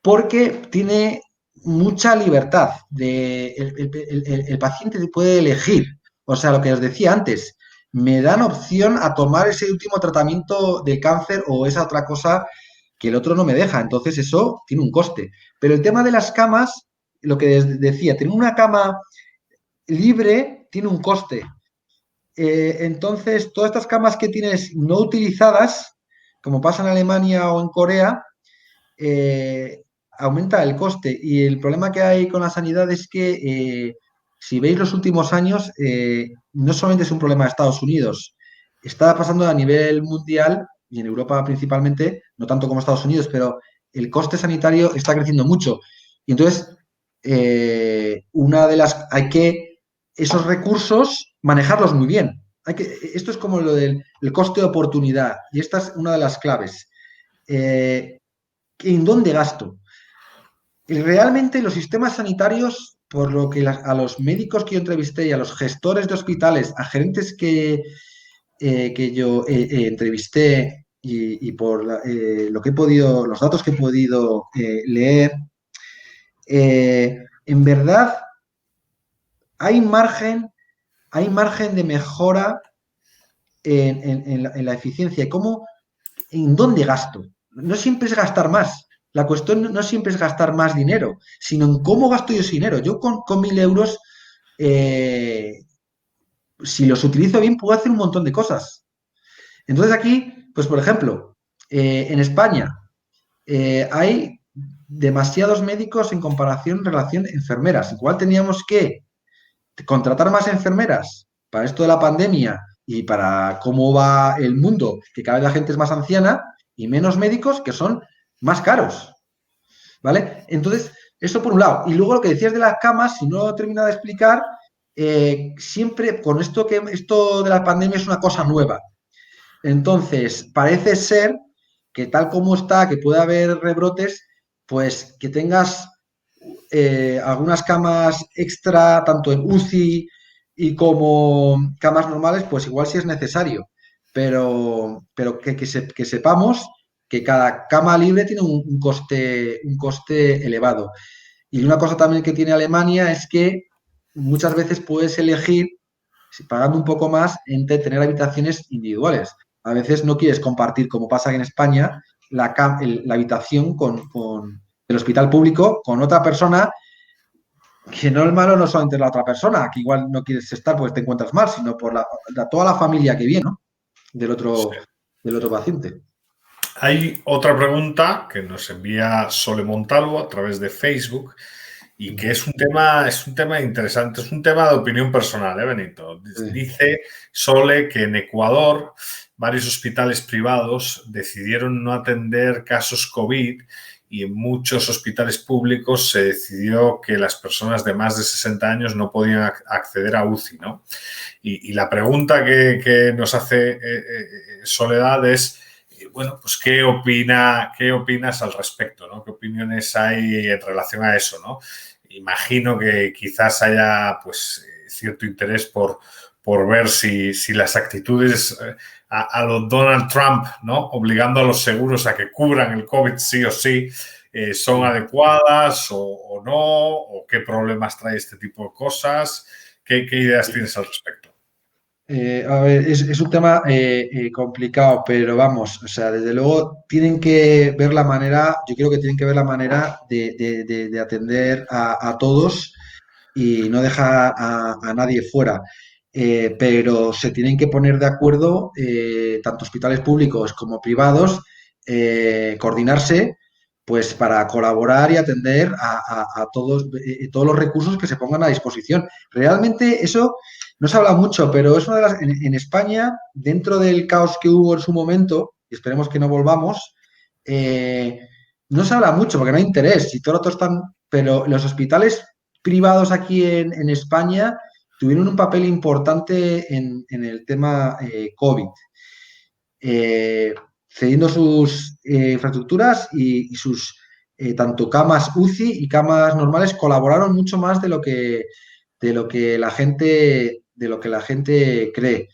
porque tiene mucha libertad. El paciente puede elegir. O sea, lo que os decía antes, me dan opción a tomar ese último tratamiento de cáncer o esa otra cosa que el otro no me deja. Entonces, eso tiene un coste. Pero el tema de las camas, lo que decía, tener una cama libre tiene un coste. Entonces, todas estas camas que tienes no utilizadas, como pasa en Alemania o en Corea, aumenta el coste. Y el problema que hay con la sanidad es que, si veis los últimos años, no solamente es un problema de Estados Unidos, está pasando a nivel mundial y en Europa principalmente, no tanto como Estados Unidos, pero el coste sanitario está creciendo mucho. Y entonces, hay que esos recursos manejarlos muy bien. Esto es como lo del coste de oportunidad y esta es una de las claves. ¿En dónde gasto? Realmente los sistemas sanitarios, por lo que a los médicos que yo entrevisté y a los gestores de hospitales, a gerentes que yo entrevisté y por lo que he podido, los datos que he podido leer, en verdad hay margen de mejora en la eficiencia. ¿En dónde gasto? No siempre es gastar más. La cuestión no siempre es gastar más dinero, sino en cómo gasto yo ese dinero. Yo con 1.000 euros, si los utilizo bien, puedo hacer un montón de cosas. Entonces aquí, pues por ejemplo, en España hay demasiados médicos en relación enfermeras. Igual teníamos que contratar más enfermeras para esto de la pandemia y para cómo va el mundo, que cada vez la gente es más anciana, y menos médicos que son más caros, ¿vale? Entonces, eso por un lado. Y luego lo que decías de las camas, si no lo he terminado de explicar, siempre con esto de la pandemia es una cosa nueva. Entonces, parece ser que tal como está, que puede haber rebrotes, pues que tengas algunas camas extra, tanto en UCI y como camas normales, pues igual sí es necesario. Pero que sepamos que cada cama libre tiene un coste elevado. Y una cosa también que tiene Alemania es que muchas veces puedes elegir, pagando un poco más, entre tener habitaciones individuales. A veces no quieres compartir, como pasa en España, la habitación del hospital público con otra persona, que no es malo no solamente la otra persona, que igual no quieres estar porque te encuentras mal, sino por toda la familia que viene, ¿no? del otro paciente. Hay otra pregunta que nos envía Sole Montalvo a través de Facebook y que es un tema interesante, es un tema de opinión personal, Benito. Dice Sole que en Ecuador varios hospitales privados decidieron no atender casos COVID y en muchos hospitales públicos se decidió que las personas de más de 60 años no podían acceder a UCI, ¿no? Y la pregunta que nos hace Soledad es bueno, pues ¿qué opinas al respecto, ¿no? ¿Qué opiniones hay en relación a eso, ¿no? Imagino que quizás haya pues cierto interés por ver si las actitudes a los Donald Trump, ¿no? Obligando a los seguros a que cubran el COVID sí o sí, son adecuadas o no, o qué problemas trae este tipo de cosas. ¿Qué ideas tienes al respecto? A ver, es un tema complicado, pero vamos, o sea, desde luego tienen que ver la manera, yo creo que tienen que ver la manera de atender a todos y no dejar a nadie fuera. Pero se tienen que poner de acuerdo, tanto hospitales públicos como privados, coordinarse, pues para colaborar y atender a todos los recursos que se pongan a disposición. Realmente eso no se habla mucho, pero es una de las, en España, dentro del caos que hubo en su momento, y esperemos que no volvamos, no se habla mucho porque no hay interés, y todo están, pero los hospitales privados aquí en España tuvieron un papel importante en el tema COVID, cediendo sus infraestructuras y sus tanto camas UCI y camas normales colaboraron mucho más de lo que la gente cree.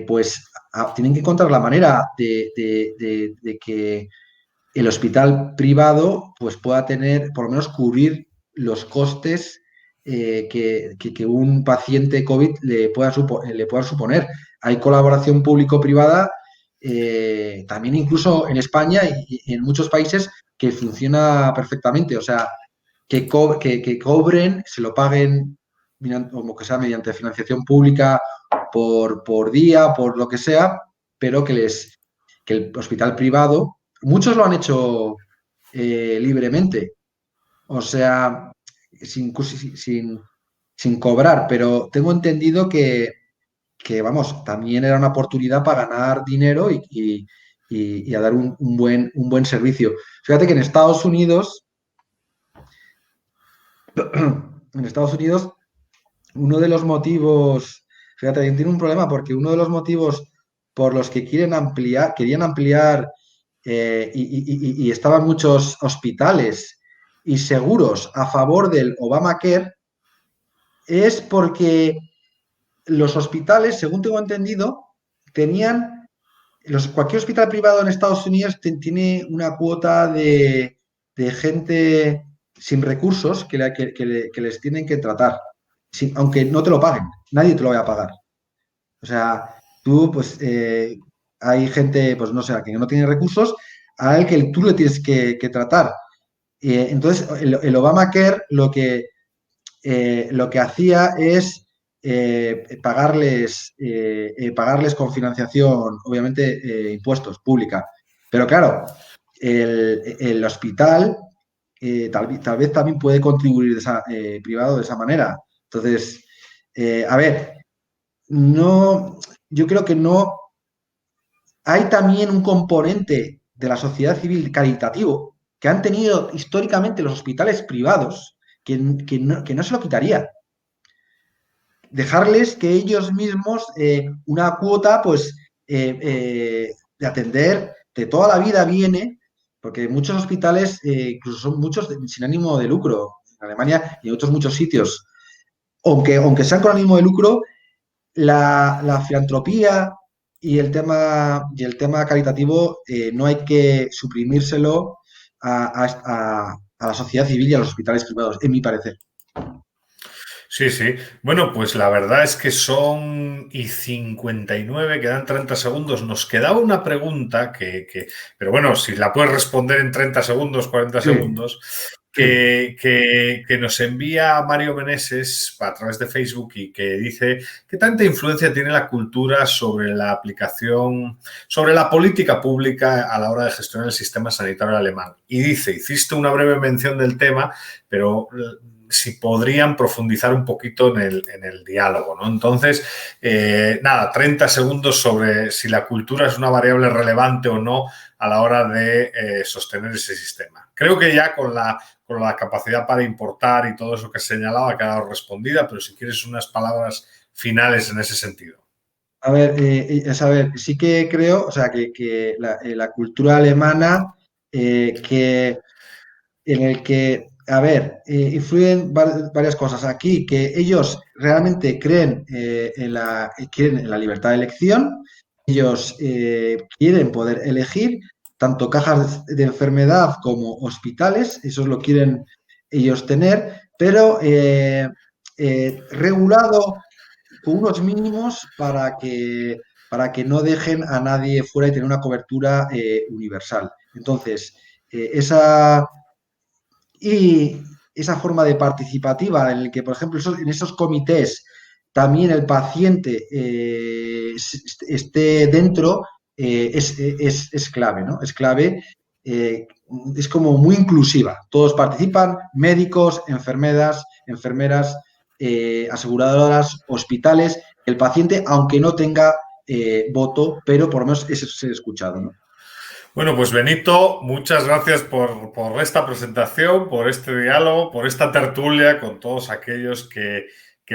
Pues tienen que encontrar la manera de que el hospital privado pues pueda tener, por lo menos cubrir los costes que un paciente COVID le pueda suponer. Hay colaboración público-privada, también incluso en España y en muchos países, que funciona perfectamente. O sea, que cobren, se lo paguen, como que sea, mediante financiación pública por día, por lo que sea, pero que el hospital privado, muchos lo han hecho libremente, o sea, sin cobrar, pero tengo entendido vamos, también era una oportunidad para ganar dinero y a dar un buen servicio. Fíjate que en Estados Unidos, uno de los motivos, fíjate, tiene un problema porque uno de los motivos por los que querían ampliar y estaban muchos hospitales y seguros a favor del Obamacare es porque los hospitales, según tengo entendido, cualquier hospital privado en Estados Unidos tiene una cuota de gente sin recursos que les tienen que tratar, aunque no te lo paguen, nadie te lo va a pagar. O sea, tú, pues, hay gente, pues no sé, que no tiene recursos, al que tú le tienes que tratar. Entonces, el Obamacare lo que hacía es pagarles con financiación, obviamente, impuestos, pública. Pero claro, el hospital tal vez también puede contribuir privado de esa manera. Entonces, a ver, no, yo creo que no. Hay también un componente de la sociedad civil caritativo que han tenido históricamente los hospitales privados que no se lo quitaría. Dejarles que ellos mismos una cuota pues de atender de toda la vida viene, porque muchos hospitales, incluso son muchos sin ánimo de lucro, en Alemania y en otros muchos sitios, aunque sean con ánimo de lucro, la filantropía y el tema caritativo no hay que suprimírselo a la sociedad civil y a los hospitales privados, en mi parecer. Sí, sí. Bueno, pues la verdad es que son y 59, quedan 30 segundos. Nos quedaba una pregunta pero bueno, si la puedes responder en 30 segundos, 40 segundos, que nos envía Mario Meneses a través de Facebook y que dice ¿qué tanta influencia tiene la cultura sobre la aplicación, sobre la política pública a la hora de gestionar el sistema sanitario alemán? Y dice, hiciste una breve mención del tema, pero si podrían profundizar un poquito en el diálogo, ¿no? Entonces, nada, 30 segundos sobre si la cultura es una variable relevante o no a la hora de sostener ese sistema. Creo que ya con la capacidad para importar y todo eso que señalaba ha quedado respondida, pero si quieres unas palabras finales en ese sentido. A ver, sí que creo, o sea, que la cultura alemana, que en el que, a ver, influyen varias cosas aquí, que ellos realmente creen en la libertad de elección, ellos quieren poder elegir tanto cajas de enfermedad como hospitales, eso lo quieren ellos tener, pero regulado con unos mínimos para que no dejen a nadie fuera y tener una cobertura universal. Entonces, y esa forma de participativa en el que, por ejemplo, en esos comités también el paciente esté dentro, es clave, ¿no? Es clave, es como muy inclusiva. Todos participan, médicos, enfermeras, aseguradoras, hospitales, el paciente, aunque no tenga voto, pero por lo menos es ser escuchado, ¿no? Bueno, pues Benito, muchas gracias por esta presentación, por este diálogo, por esta tertulia con todos aquellos que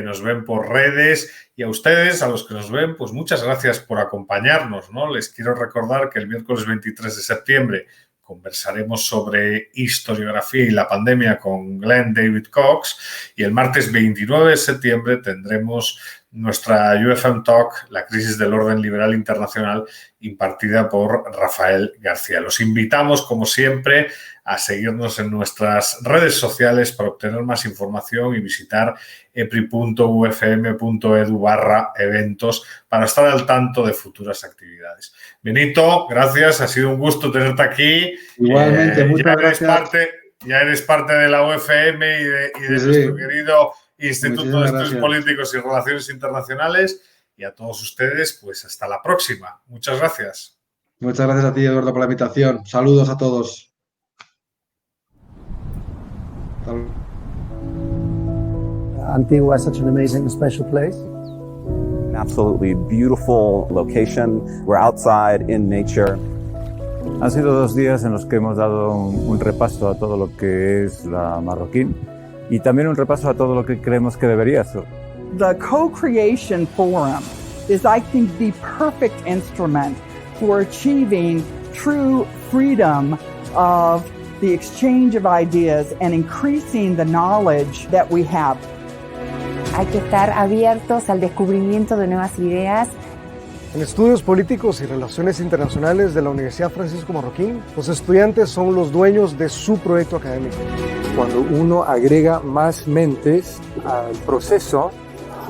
nos ven por redes, y a ustedes, a los que nos ven, pues muchas gracias por acompañarnos, ¿no? Les quiero recordar que el miércoles 23 de septiembre conversaremos sobre historiografía y la pandemia con Glenn David Cox, y el martes 29 de septiembre tendremos nuestra UFM Talk, la crisis del orden liberal internacional, impartida por Rafael García. Los invitamos, como siempre, a seguirnos en nuestras redes sociales para obtener más información y visitar epri.ufm.edu/eventos para estar al tanto de futuras actividades. Benito, gracias, ha sido un gusto tenerte aquí. Igualmente, muchas gracias. Ya eres parte de la UFM y de nuestro querido Instituto de Estudios Políticos y Relaciones Internacionales, y a todos ustedes, pues hasta la próxima. Muchas gracias. Muchas gracias a ti, Eduardo, por la invitación. Saludos a todos. Antigua is such an amazing, special place. An absolutely beautiful location. We're outside in nature. Han sido 2 días en los que hemos dado un repaso a todo lo que es la Marroquín y también un repaso a todo lo que creemos que debería ser. The Co-Creation Forum is, I think, the perfect instrument for achieving true freedom of the exchange of ideas and increasing the knowledge that we have. Hay que estar abiertos al descubrimiento de nuevas ideas. En Estudios Políticos y Relaciones Internacionales de la Universidad Francisco Marroquín, los estudiantes son los dueños de su proyecto académico. Cuando uno agrega más mentes al proceso,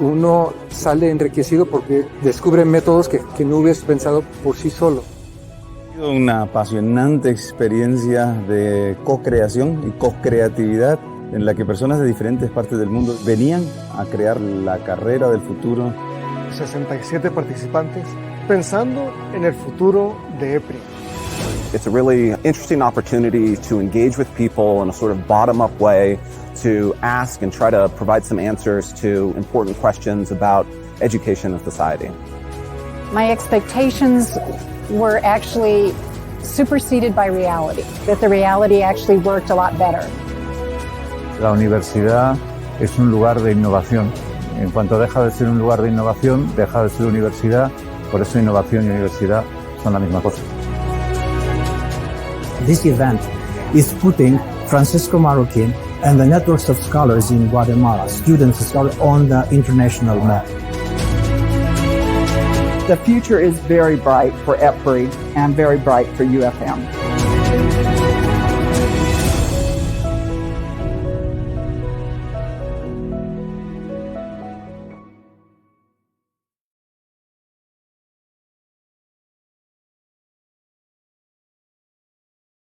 uno sale enriquecido porque descubre métodos que no hubieras pensado por sí solo. Ha sido una apasionante experiencia de co-creación y co-creatividad en la que personas de diferentes partes del mundo venían a crear la carrera del futuro. 67 participantes pensando en el futuro de EPRI. It's a really interesting opportunity to engage with people in a sort of bottom-up way, to ask and try to provide some answers to important questions about education and society. My expectations were actually superseded by reality, that the reality actually worked a lot better. La universidad es un lugar de innovación. En cuanto deja de ser un lugar de innovación, deja de ser universidad. Por eso innovación y universidad son la misma cosa. This event is putting Francisco Marroquín and the networks of scholars in Guatemala, students and scholars, on the international map. The future is very bright for EPRI and very bright for UFM.